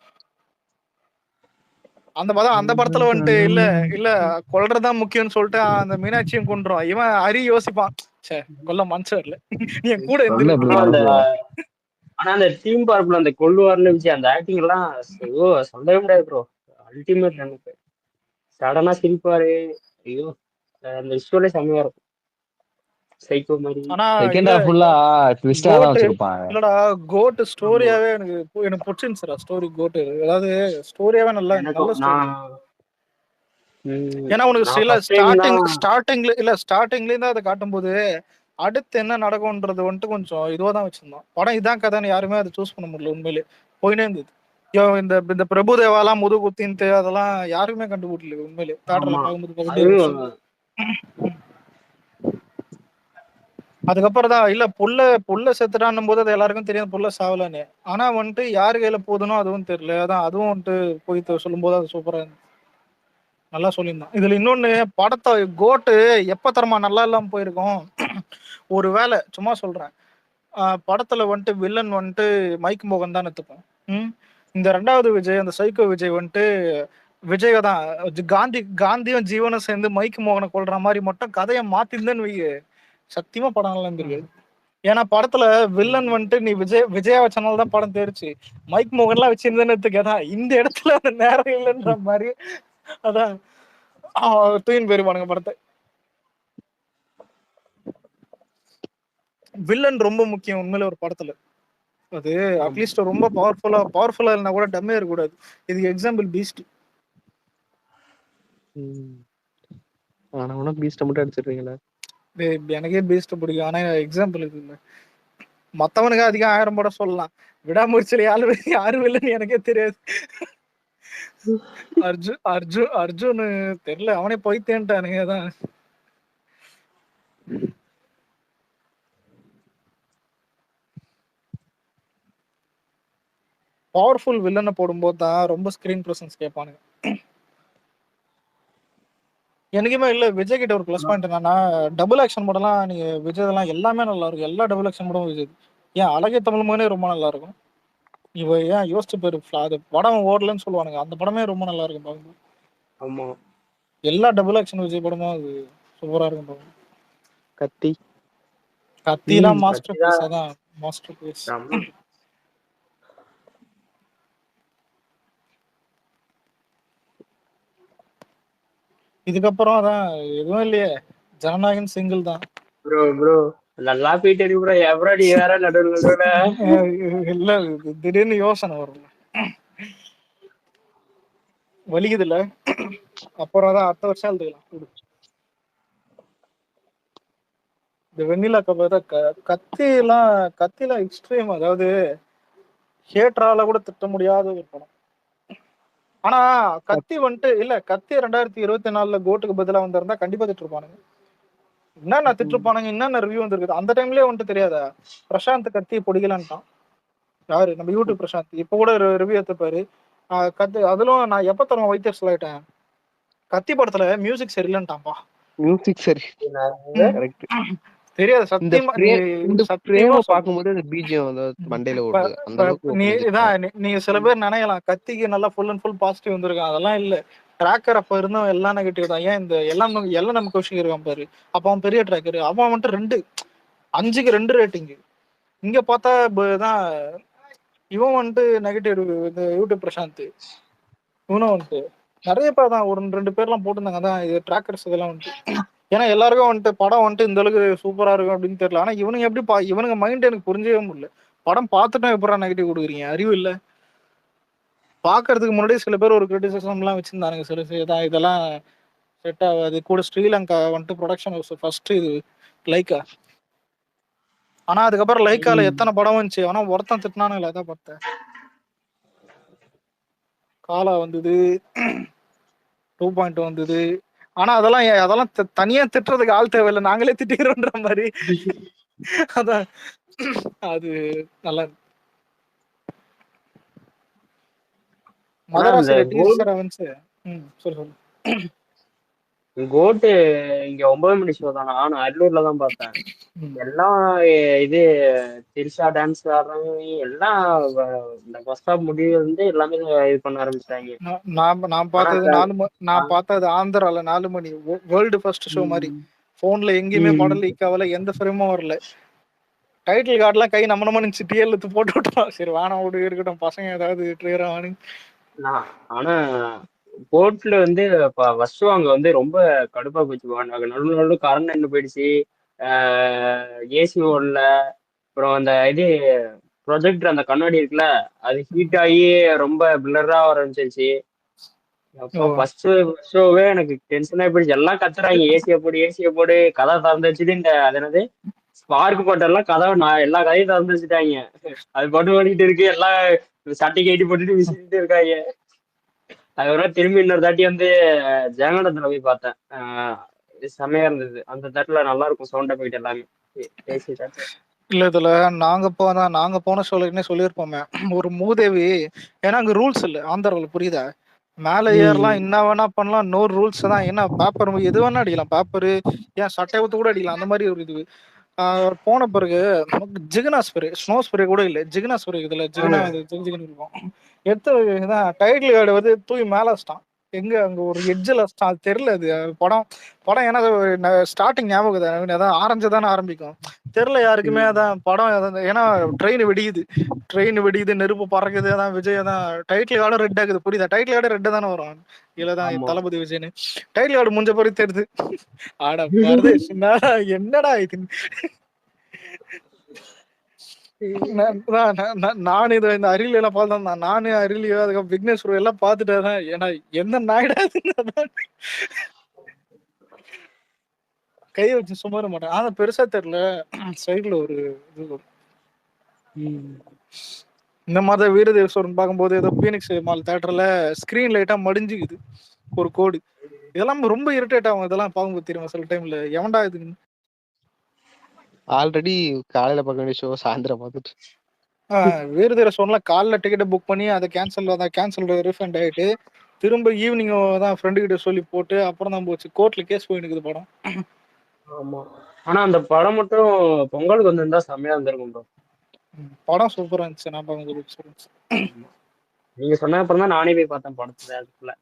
அந்த படத்துல வந்துட்டு இல்ல இல்ல கொல்றதுதான் முக்கியம்னு சொல்லிட்டு அந்த மீனாட்சியும் கொண்டுரும். இவன் ஹரி யோசிப்பான், சே கொல்ல மனசு வரல, நீ என் கூட சொல்ல எப்படி இருந்து. அந்த மனசு. ஆனா அந்த டீம் பார்ப்புல அந்த கொள்ளுவார்னு வச்சு அந்த ஆக்டிங் எல்லாம் ஐயோ சொல்லவே முடியாது ப்ரோ. அல்டிமேட் எனக்கு சடனா சிரிப்பாரு. ஐயோ அந்த விஷுவலே செம்மையா இருக்கும். சைக்கோ மாதிரி. ஆனா செகண்ட் இல்ல ஹாஃப் ஃபுல்லா ட்விஸ்டா தான் கோட் வச்சிருப்பாங்க. இல்லடா, கோட் ஆமா ஸ்டோரியாவே எனக்கு பிடிச்சிருந்துச்சுடா ஸ்டோரி. கோட் அதாவது ஸ்டோரியாவே நல்ல எனக்கும் ஸ்டோரி. ஏன்னா உனக்கு இல்ல ஃபர்ஸ்ட் டைம் தான். ஸ்டார்டிங்ல இருந்து அதை காட்டும் போது அடுத்து என்ன நடக்கும்ன்றது வந்துட்டு கொஞ்சம் இதுவா தான் வச்சிருந்தோம். படம் இதான் கதைன்னு யாருமே அதை சூஸ் பண்ண முடியல. உண்மையிலே போயினே இருந்தது. இந்த இந்த பிரபு தேவாலாம் முது குத்தின்ட்டு அதெல்லாம் யாருமே கண்டுபிடிக்கல. உண்மையிலே தேட்டர்ல ஆமா பார்க்கும்போது பக்கத்தே அதுவும் அதுக்கப்புறம் தான் இல்ல புள்ள செத்துட்டான்னும் போது அது எல்லாருக்கும் தெரியும் புள்ள சாவலன்னு. ஆனா வந்துட்டு யாரு கையில போகுதுனோ அதுவும் தெரியல. அதான் அதுவும் வந்துட்டு போய் சொல்லும் போது அது சூப்பரா இருந்துச்சு. நல்லா சொல்லியிருந்தான். இதுல இன்னொன்னு படத்தை கோட்டு எப்ப தரமா நல்லா இல்லாம போயிருக்கோம். ஒரு வேலை சும்மா சொல்றேன், படத்துல வந்துட்டு வில்லன் வந்துட்டு மைக் மோகன் தான் எடுத்துப்போம். இந்த ரெண்டாவது விஜய் அந்த சைக்கோ விஜய் வந்துட்டு விஜய தான் காந்தியும் ஜீவனும் சேர்ந்து மைக் மோகனை கொள்ற மாதிரி மட்டும் கதையை மாத்திருந்தேன்னு வை, சத்தியமா படம் நல்லா இருந்திருக்கு. ஏன்னா படத்துல வில்லன் வந்துட்டு நீ விஜயா வச்சனால தான் படம் தெரிச்சு. மைக் மோகன்லாம் வச்சிருந்தேன்னு எடுத்துக்கதான் இந்த இடத்துல அந்த நேரம் இல்லைன்ற மாதிரி அதான் தூயின் போயிருப்பானுங்க படத்தை. வில்லன் ரொம்ப முக்கியம் உண்மையில ஒரு படத்துல. அது அட்லீஸ்ட் ரொம்ப பவர்ஃபுல்லா இல்லைனா கூட டம்மே இருக்கக்கூடாது. இதுக்கு எக்ஸாம்பிள் பீஸ்ட். ஆனா பீஸ்ட மட்டும் அடிச்சிடுறீங்களா? எனக்கே பீஸ்ட் பிடிக்கும். ஆனா எக்ஸாம்பிள் இது இல்லை. மத்தவனுக்கு அதிகம் 1000 படம் சொல்லலாம். விடாமுயற்சியில யாரு வில்லன்னு எனக்கே தெரியாது. அர்ஜுன் தெரியல, அவனே போய்த்தேன்ட்டானுங்க. அதான் பவர்ஃபுல் வில்லனை போடும்போது தான் ரொம்ப ஸ்கிரீன் பிரசன்ஸ் கேட்பானுங்க. எனக்குமே இல்ல விஜய் கிட்ட ஒரு பிளஸ் பாயிண்ட் என்னன்னா, டபுள் ஆக்ஷன் படம்லாம் நீங்க விஜய் எல்லாம் எல்லாமே நல்லா இருக்கும். எல்லா டபுள் ஆக்ஷன் படமும் விஜய். ஏன் அழகே தமிழ் மகனே ரொம்ப நல்லா இருக்கும். இவ ஏன் யோசிச்சு போயிரு, அது படம் ஓடலன்னு சொல்லுவானுங்க, அந்த படமே ரொம்ப நல்லா இருக்கும் பாருங்க. ஆமா எல்லா டபுள் ஆக்ஷன் விஜய் படமும் அது சூப்பரா இருக்கும் பாருங்க. கத்திலாம் மாஸ்டர் பீஸ். அதான் மாஸ்டர் பீஸ். இதுக்கப்புறம் அதான் எதுவும் இல்லையே, ஜனநாயகன் சிங்கிள் தான். ப்ரோ நல்லா போயிட்டு இருக்கு ப்ரோ. எவ்வளோ நீ வேற நடுவுல இல்ல திடீர்னு யோசனை வரும், வலிக்குது இல்ல. அப்புறம் தான் அடுத்த வருஷம் எழுதுக்கலாம். இந்த வெண்ணிலா கத்திலாம் எக்ஸ்ட்ரீம். அதாவது தியேட்டரால கூட திட்ட முடியாத ஒரு படம். ஆனா கத்தி வந்துட்டு இல்ல, கத்தி 2024 கோட்டுக்கு பதிலா வந்திருந்தா கண்டிப்பா திட்டிருப்பானுங்க. என்னென்ன திட்டிருப்பானுங்க, என்னென்ன ரிவ்யூ வந்துருக்குது அந்த டைம்லயே வந்துட்டு தெரியாதா. பிரசாந்த் கத்தி பிடிக்கலான்ட்டான். யாரு நம்ம யூடியூப் பிரசாந்த் இப்ப கூட ரிவ்யூ எடுத்துப்பாரு. கத்தி அதிலும் நான் எப்ப தரம் வைத்தியர் சொல்லிட்டேன், கத்தி படத்துல மியூசிக் சரியில்லைன்ட்டான்பா. மியூசிக் சரி தெரியாது சத்தியமா. சத்தியமா பாக்கும்போது அந்த பிஜிஎம் மண்டையில ஓடுது. அந்த அளவுக்கு நீங்க சில பேர் நினைக்கலாம் கத்திக்கு நல்லா ஃபுல் அண்ட் ஃபுல் பாசிட்டிவ் வந்திருக்கான். அதெல்லாம் இல்ல. ட்ராக்கர் அப்ப இருந்தும் எல்லாம் நெகட்டிவ் தான். ஏன் இந்த எல்லாம் நம்ம கௌஷிக் இருக்கான் பாரு, அப்ப அவன் பெரிய ட்ராக்கர். அவன் வந்துட்டு 5க்கு 2 ரேட்டிங். இங்க பார்த்தா தான் இவன் வந்துட்டு நெகட்டிவ். இந்த யூடியூப் பிரசாந்த் இவனும் வந்துட்டு நிறைய பேர் தான், ஒரு 2 பேர்லாம் போட்டிருந்தாங்க. அதான் இது ட்ராக்கர்ஸ் இதெல்லாம் வந்துட்டு. ஏன்னா எல்லாருக்கும் வந்துட்டு படம் வந்துட்டு இந்த அளவுக்கு சூப்பரா இருக்கும் அப்படின்னு தெரியல. ஆனா இவனுங்க எப்படி இவனுங்க மைண்ட் எனக்கு புரிஞ்சவே முடியல. படம் பார்த்துட்டா எப்படா நெகட்டிவ் கொடுக்குறீங்க, அறிவு இல்ல. பாக்குறதுக்கு முன்னாடி சில பேர் ஒரு கிரிட்டிசிசம் எல்லாம் வச்சிருந்தானுங்க. இதெல்லாம் செட் ஆகாது. கூட ஸ்ரீலங்கா வந்துட்டு ப்ரொடக்ஷன் ஹவுஸ் ஃபர்ஸ்ட் இது லைக்கா. ஆனா அதுக்கப்புறம் லைக்கால எத்தனை படம் வந்துச்சு, ஆனா ஒருத்தன் திட்டினானுங்களா அதான் பார்த்தேன். காலா வந்தது, 2.0 வந்தது. ஆனா அதெல்லாம் தனியா திட்டுறதுக்கு ஆள் தேவையில்லை, நாங்களே திட்டிக்கிறோன்ற மாதிரி. அதான் அது நல்லா இருக்கு. ஆனா இந்த மதராசில கோட் டீச்சர் அவன்ஸ். சொல்லு. கோட்டு இங்க 9 மணி ஷோ தான். நானும் அரியலூர்ல தான் பார்த்தேன். எல்லாம் இது திரிஷா டான்ஸ் ஆடுறவங்க எல்லாம் இந்த பஸ் ஸ்டாப் முடிவு வந்து எல்லாமே இது பண்ண ஆரம்பிச்சிட்டாங்க. நான் ஆனா பார்த்தது நான் பார்த்தது ஆந்திரால 4 மணி வேர்ல்டு ஃபர்ஸ்ட் ஷோ மாதிரி. போன்ல எங்கேயுமே படம் லீக் ஆகல, எந்த ஃப்ரேமும் வரல. டைட்டில் கார்டெலாம் கை நம்ம நினைச்சு டிஎல் எடுத்து போட்டு விட்டோம். சரி வானம் விடு இருக்கட்டும், பசங்க ஏதாவது ட்ரியர் ஆனு. ஆனா கோர்ட்ல வந்து ஃபர்ஸ்ட் அங்க வந்து ரொம்ப கடுப்பா போச்சு. நடுவு கரண்ட் நின்று போயிடுச்சு, ஏசி ஓடல. அப்புறம் அந்த இது ப்ரொஜெக்டர் அந்த கண்ணாடி இருக்குல்ல, அது ஹீட் ஆகி ரொம்ப பிளரா ஆரம்பிச்சிருச்சு. அப்போ ஃபர்ஸ்ட் ஷோவே எனக்கு டென்ஷனா போயிடுச்சு. எல்லாம் கத்துறாங்க ஏசிய போடு கதை திறந்து வச்சுட்டு, இந்த அது என்னது ஸ்பார்க் போட்டெல்லாம் கதவை எல்லா கதையும் திறந்து வச்சுட்டாங்க. அது பட்டு பண்ணிட்டு இருக்கு, எல்லாம் சட்டை கேட்டி போட்டுட்டு விசிட்டு இருக்காங்க. அதுக்கப்புறம் திரும்பி இன்னொரு தாட்டி வந்து ஜெகநாதத்துல போய் பார்த்தேன். செமையா இருந்தது. அந்த தேட்டர்ல நல்லா இருக்கும் சவுண்ட் எஃபெக்ட் எல்லாமே. ஏசி தேட்டர் இல்ல இதுல நாங்க போன ஷோல சொல்லியிருப்போமே, ஒரு மூதேவி. ஏன்னா அங்க ரூல்ஸ் இல்ல ஆந்திராவில், புரியுதா? மேல ஏறலாம், என்ன வேணா பண்ணலாம், நோ ரூல்ஸ் தான். என்ன பேப்பர் எது வேணா அடிக்கலாம், பேப்பரு ஏன் சட்டை ஊத்து கூட அடிக்கலாம், அந்த மாதிரி ஒரு இது. போன பிறகு ஜிகனா ஸ்ப்ரே, ஸ்னோ ஸ்ப்ரே கூட இல்லை, ஜிகனா ஸ்ப்ரே இதுல ஜிகனா ஜிகன் இருக்கும். எடுத்து டைட்டில் கார்டு வந்து தூக்கி மேல வச்சிட்டான். எங்க அங்க ஒரு எட்ஜில் வச்சிட்டான், அது தெரியல. அது படம் ஏன்னா ஸ்டார்டிங் ஞாபகம் அதான் ஆரஞ்சு தானே ஆரம்பிக்கும், தெரியல யாருக்குமே. அதான் படம் ஏன்னா ட்ரெயின் வெடியுது, நெருப்பு பறக்குது. அதான் விஜய் தான் டைட்டில் கார்டும் ரெட் ஆகுது, புரியுதா? டைட்டில் கார்டு ரெட்டு தானே வரும், இல்லதான் தளபதி விஜய்னு. டைட்டில் கார்டு முடிஞ்ச பிறகு தெரியுது, ஆடா வருது என்னடா இது. நானும் இதை இந்த அரியல் எல்லாம் பார்த்தேன். நானு அரியலியோ அதுக்கப்புறம் விக்னேஸ்வரோ எல்லாம் பார்த்துட்டேன். ஏன்னா எந்த நாயிடாதுன்னு கையை வச்சு சுமார மாட்டேன். ஆனா பெருசா தெரியல, சைட்ல ஒரு இது. இந்த மாதிரி வீரதேஸ்வரன் பார்க்கும்போது ஏதோ பீனிக்ஸ் மால் தேட்டர்ல ஸ்கிரீன் லைட்டா மடிஞ்சுக்குது ஒரு கோடு. இதெல்லாம் ரொம்ப இரிட்டேட் ஆகும் இதெல்லாம் பார்க்கும்போது, தெரியுமா? சில டைம்ல எவன்டா இதுன்னு. ஆல்ரெடி காலையில பார்க்க வேண்டிய ஷோ சாயந்தரம் பார்த்துட்டு. வீரதேஸ்வரன்லாம் காலைல டிக்கெட்டை புக் பண்ணி அதை கேன்சல் ரீஃபண்ட் ஆயிட்டு திரும்ப ஈவினிங் தான் ஃப்ரெண்டு கிட்ட சொல்லி போட்டு அப்புறம் தான் போச்சு. கோர்ட்ல கேஸ் போயிட்டு இருக்குது படம். ஆமா. ஆனா அந்த படம் மட்டும் பொங்கலுக்கு வந்திருந்தா செம்மையா இருந்திருக்கும் ப்ரோ. படம் சூப்பரா இருந்துச்சு, நான் பார்க்கும்போது. நீங்க சொன்ன அப்புறம் தான் நானே போய் பார்த்தேன் படத்துல. அதுக்குள்ள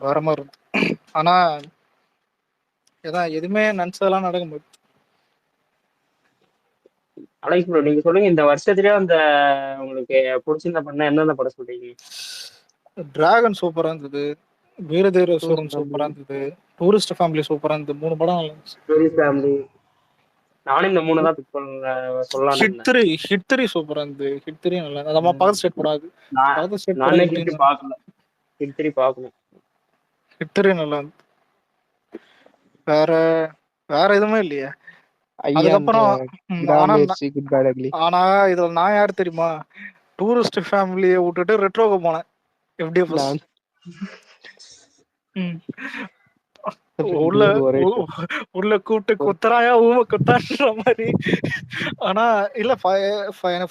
வேற மாதிரி இருந்து. ஆனா எதுவுமே நினைச்சதெல்லாம் நடக்கும்போது. அலைஸ் ப்ரோ, நீங்க சொல்லுங்க, இந்த வருஷத்துலயே அந்த உங்களுக்கு பிடிச்சிருந்த படம் எந்தெந்த படம் சொல்றீங்க? டிராகன் சூப்பரா இருந்தது, வீரதேஸ்வரன் சூப்பரா இருந்தது, டூரிஸ்ட் ஃபேமிலி சூப்பரா இருந்தது. 3 படம் நல்லா இருந்துச்சு. நானும் இந்த 3 தான் பிக் பண்ண சொல்லலாம்னு இருந்தேன். ஹிட் 3 சூப்பரா இருந்தது. ஹிட் 3 நல்லா இருந்தது. நம்ம பக்கத்து ஸ்டேட் படம் அது. பக்கத்து ஸ்டேட் நானே படம் ஹிட் பார்க்கல. ஹிட் 3 பார்க்கணும். ஹிட் 3 நல்லா இருந்தது. வேற எதுவுமே இல்லையே அதுக்கப்புறம். ஆனா இதுல நான் யார் தெரியுமா? டூரிஸ்ட் ஃபேமிலியை விட்டுட்டு ரெட்ரோக்கு போனேன், FDFS. உள்ள கூப்பிட்டு குத்துறாயா ஊம குத்தான்ற மாதிரி. ஆனா இல்ல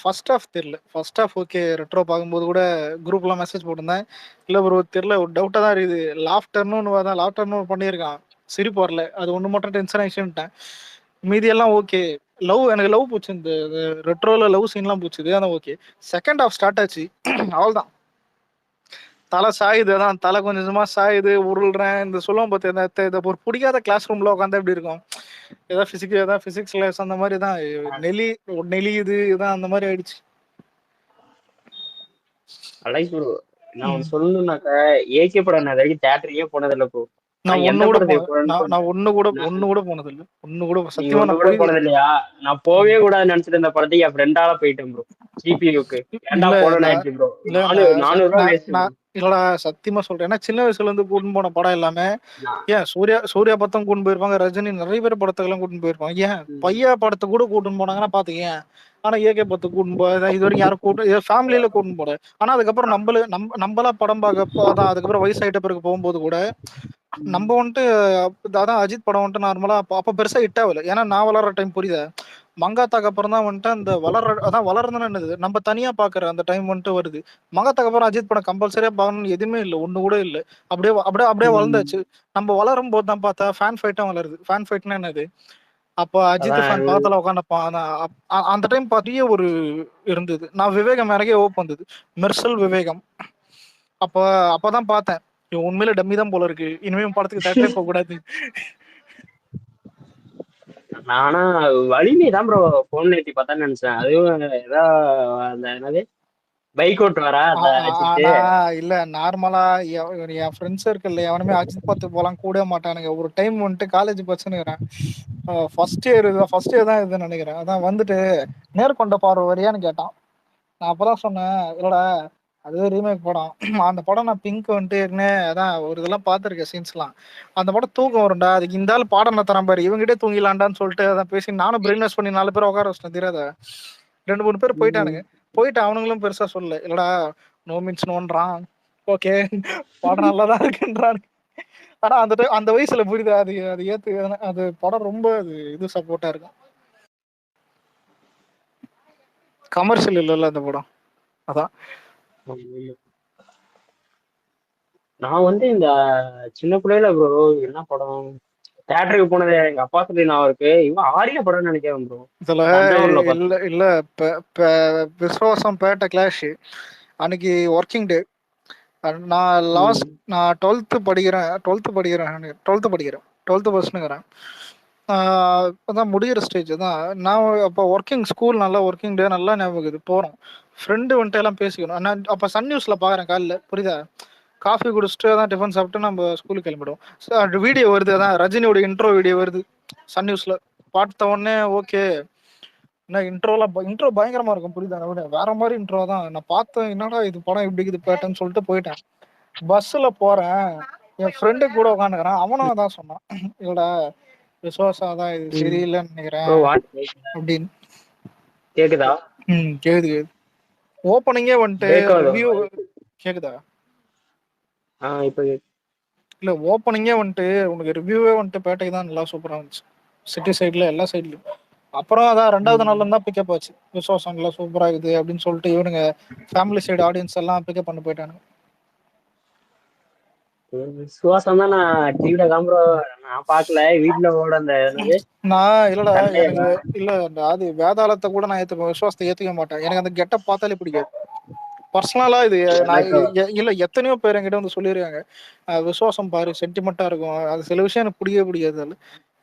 ஃபர்ஸ்ட் ஹாஃப் தெரியல. ஃபர்ஸ்ட் ஹாஃப் ஓகே, ரெட்ரோ பார்க்கும்போது கூட குரூப்லாம் மெசேஜ் போட்டிருந்தேன். இல்ல ப்ரோ தெரியல, ஒரு டவுட்டா தான் இருக்குது. லாஃப்டர்னு பண்ணியிருக்கான், சிரிப்பு வரல. அது ஒண்ணு மட்டும் டென்ஷன் ஆயிடுச்சுன்ட்டேன். மீதி எல்லாம் ஓகே. எனக்கு லவ் போச்சு, இந்த ரெட்ரோல லவ் சீன்லாம் போச்சுது, அதான் ஓகே. செகண்ட் ஹாஃப் ஸ்டார்ட் ஆச்சு, அவ்வளவுதான். தலை சாயுது, அதான் தலை கொஞ்சம் கொஞ்சமா சாயுது, உருள்றேன். இந்த சொல்லுவோம் பார்த்து, ஒரு பிடிக்காத கிளாஸ் ரூம்ல உட்காந்தா எப்படி இருக்கும், ஏதாவது பிசிக்ஸ் கிளாஸ் அந்த மாதிரி தான் நெளியுது, இதான் அந்த மாதிரி ஆயிடுச்சு. அலைஸ் ப்ரோ, நான் ஒன்று சொல்லணும்னாக்கா, ஏகே படம் நான் வரைக்கும் தேட்டருக்கே போனதில்லை ப்ரோ. நான் எந்த ஒண்ணு கூட படத்துக்கு போறேன்னு நான் ஒண்ணு கூட போனது இல்ல. ஒண்ணு கூட நீங்க சத்தியமா ஒண்ணு நான் கூட போய் போனது இல்லையா? நான் போவே கூடாதுன்னு நினைச்சிட்டு இருந்த படத்துக்கு என் ஃப்ரெண்டால போயிட்டேன் ப்ரோ. ஜிபியூக்கு ஏன்டா இல்ல போனேன்னு நான் ஆயிடுச்சு ப்ரோ. இல்ல 400 வேஸ்ட் ப்ரோ. நான் இல்லடா சத்தியமா சொல்றேன். ஏன்னா சின்ன வயசுல இருந்து கூட்டின்னு போன படம் எல்லாமே ஏன் சூர்யா படத்தும் கூட்டின்னு போயிருப்பாங்க, ரஜினி நிறைய பேர் படத்துக்கெல்லாம் கூட்டின்னு போயிருப்பாங்க. ஏன் பையா படத்துக்கு கூட கூட்டின்னு போனாங்கன்னா பாத்துக்க. ஆனா ஏகே படத்துக்கு கூட்டின்னு போய் இது வரைக்கும் யாரும் ஃபேமிலியில கூட்டின்னு போல. ஆனா அதுக்கப்புறம் நம்மளா படம் பார்க்க அதான் அதுக்கப்புறம் வயசாயிட்ட பிறகு போகும்போது கூட நம்ம வந்துட்டு அதான் அஜித் படம் வந்துட்டு நார்மலா அப்ப பெருசா ஹிட் ஆகல. ஏன்னா நான் வளர்ற டைம் புரியுதா, மங்காத்தாக்கு அப்புறம் தான் வந்துட்டு அந்த வளர்றதுன்னு என்னது நம்ம தனியா பாக்குற அந்த டைம் வந்துட்டு வருது. மங்காத்தாக்கு அப்புறம் அஜித் படம் கம்பல்சரியா பார்க்கணும்னு எதுவுமே இல்லை, ஒண்ணு கூட இல்லை. அப்படியே அப்படியே அப்படியே வளர்ந்தாச்சு. நம்ம வளரும் போது தான் பார்த்தா ஃபேன் ஃபைட்டும் வளருது. ஃபேன் ஃபைட்னா என்னது, அப்போ அஜித் ஃபேன் அதான் பக்கத்துல உட்காந்துப்பான். அந்த டைம் பெரிய ஒரு இருந்தது. நான் விவேகம் இறங்கி ஓப் வந்தது, மெர்சல் விவேகம். அப்ப அப்பதான் பார்த்தேன் இவன் உண்மையில டம்மி தான் போல இருக்கு, இனிமே படத்துக்கு தேட்டரே போக கூடாது. நானா வலிமை தான் ப்ரோ போன் நேத்தி பார்த்தா நினைச்சேன். அதுவும் ஏதோ அந்த என்னது பைக் ஓட்டு வரா அந்த அஜித்து. நான் இல்ல நார்மலா என் ஃப்ரெண்ட்ஸ் சர்க்கிள்ல எவனுமே அஜித் படத்துக்கு போலாம் கூட மாட்டானுங்க. ஒரு டைம் வந்துட்டு காலேஜ் பச்சுன்னுக்கிறேன், ஃபர்ஸ்ட் இயர் தான் இதுன்னு நினைக்கிறேன். அதான் வந்துட்டு நேர்கொண்ட பார்வை வரியான்னு கேட்டான். நான் அப்பதான் சொன்னேன் இல்லடா அது ரீமேக் படம். அந்த படம் நான் பிங்க் வந்துட்டு ஏற்கனவே அதான் ஒரு இதெல்லாம் பார்த்துருக்கேன் சீன்ஸ்லாம். அந்த படம் தூக்கம் வரும்டா, அதுக்கு இந்த ஆள் பாடம் தரான் பாரு, இவங்ககிட்டே தூங்கிலாண்டான்னு சொல்லிட்டு அதான் பேசி நானும் பிரெயின் வாஷ் பண்ணி 4 பேர் உட்கார வச்சிட்டேன். தெரியாத 2-3 பேர் போயிட்டானுங்க. போயிட்டு அவனுங்களும் பெருசா சொல்லல, இல்லடா நோ மீன்ஸ் நோன்றான், ஓகே படம் நல்லாதான் இருக்குன்றான். ஆனா அந்த வயசுல புரியுது அது அது ஏத்து அது படம் ரொம்ப இது சப்போர்ட்டா இருக்கும். கமர்ஷியல் இல்லைல்ல அந்த படம், அதான். நான் வந்து இந்த சின்ன பிள்ளையில ப்ரோ என்ன படம் தியேட்டருக்கு போனது எங்க அப்பா சொல்லி நான் இருக்கு இவன் ஆரிய படம்னு நினைக்கிறேன் ப்ரோ. இதுல தஞ்சாவூர்ல இல்ல பார்த்தேன். இல்ல விஸ்வாசம் பேட்ட கிளாஷ் அன்னைக்கு ஒர்க்கிங் டே. நான் 12th படிக்கிறேன் 12th பர்சனுங்கிறேன். அதான் முடிகிற ஸ்டேஜ் தான். நான் அப்போ ஒர்க்கிங் ஸ்கூல் நல்லா ஒர்க்கிங் டே நல்லா ஞாபகம் இது போகிறோம். ஃப்ரெண்டு வந்துட்டு எல்லாம் பேசிக்கணும். நான் அப்போ சன் நியூஸில் பார்க்குறேன் காலைல, புரியுதா, காஃபி குடிச்சிட்டு தான் டிஃபன் சாப்பிட்டு நம்ம ஸ்கூலுக்கு கிளம்பிடுவோம். ஸோ அது வீடியோ வருது, அதான் ரஜினியோட இன்ட்ரோ வீடியோ வருது சன் நியூஸில். பார்த்த உடனே ஓகே, என்ன இன்ட்ரோ பயங்கரமா இருக்கும், புரியுதா, வேற மாதிரி இன்ட்ரோ தான். நான் பார்த்தேன் என்னடா இது படம் இப்படி இது பேட்டன்னு சொல்லிட்டு போயிட்டேன். பஸ்ஸில் போகிறேன், என் ஃப்ரெண்டு கூட உட்காந்துக்கிறேன், அவனும் அதான் சொன்னான், இல்லடா விசுவாசம் தான் இது சரியில்லைன்னு நினைக்கிறேன் அப்படின்னு. கேக்குதா? கேக்குது. ஓப்பனிங்கே வந்துட்டு ரிவ்யூ கேக்குதா? இப்ப இல்ல ஓப்பனிங்கே வந்துட்டு உனக்கு ரிவ்யூவே வந்துட்டு பேட்டைக்கு தான் நல்லா சூப்பரா இருந்துச்சு, சிட்டி சைட்ல எல்லா சைட்லயும். அப்புறம் அதான் 2வது நாள்ல இருந்தா பிக்கப் ஆச்சு, விசுவாசம் நல்லா சூப்பரா இருக்குது அப்படின்னு சொல்லிட்டு இவனுங்க ஃபேமிலி சைடு ஆடியன்ஸ் எல்லாம் பிக்கப் பண்ண போயிட்டானுங்க. விசுவாசம் தான் நான் டிவில காம்பரோ நான் பாக்கல, வீட்டுல ஓட அந்த நான் இல்லடா எனக்கு இல்ல அது வேதாளத்தை கூட நான் ஏத்துப்பேன், விசுவாசத்தை ஏத்துக்க மாட்டேன். எனக்கு அந்த கெட்டப் பார்த்தாலே பிடிக்காது பர்சனலா. இது நான் இல்ல எத்தனையோ பேர் என்கிட்ட வந்து சொல்லிருக்காங்க விசுவாசம் பாரு சென்டிமெண்டா இருக்கும், அது சில விஷயம் எனக்கு பிடிக்கவே பிடிக்காது அதுல.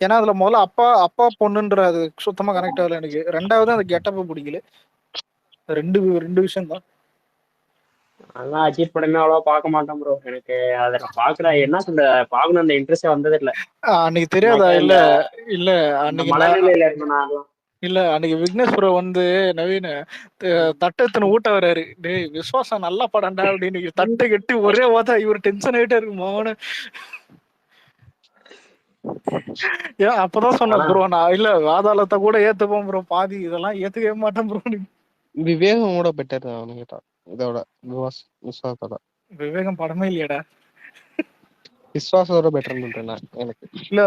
ஏன்னா அதுல முதல்ல அப்பா பொண்ணுன்ற அது சுத்தமா கனெக்ட் ஆகல எனக்கு. 2வது அந்த கெட்டப்ப பிடிக்கல. ரெண்டு விஷயம் தான். அதான் அஜித் படமே அவ்வளவா பார்க்க மாட்டேன் ப்ரோ. எனக்கு அதை நான் பாக்குறேன் என்ன சொல்ற பாக்கணும் அந்த இன்ட்ரெஸ்ட் வந்தது இல்ல. அன்னைக்கு தெரியாதா? இல்ல இல்ல அன்னைக்கு மனநிலையில இருக்கணும். இல்ல அன்னைக்கு விக்னேஷ் ப்ரோ வந்து நவீன தட்டத்தின ஊட்ட வர்றாரு, டேய் விசுவாசம் நல்லா படம்டா அப்படின்னு தட்டை கட்டி ஒரே வாதா இவர் டென்ஷன் ஆயிட்டே இருக்கு மோன. ஏன் அப்பதான் சொன்ன ப்ரோ, நான் இல்ல வேதாளத்தை கூட ஏத்துப்போம் ப்ரோ, பாதி இதெல்லாம் ஏத்துக்கவே மாட்டேன் ப்ரோ. விவேகம் கூட பெட்டர் தான் அவனு கேட்டா இதோட விசுவாசத்தோட. விவேகம் படமே இல்லையடா. விசுவாசத்தோட பெட்டர்னு சொல்றேன் நான். எனக்கு இல்ல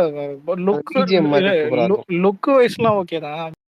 லுக் வைஸ்லாம் ஓகே தான்.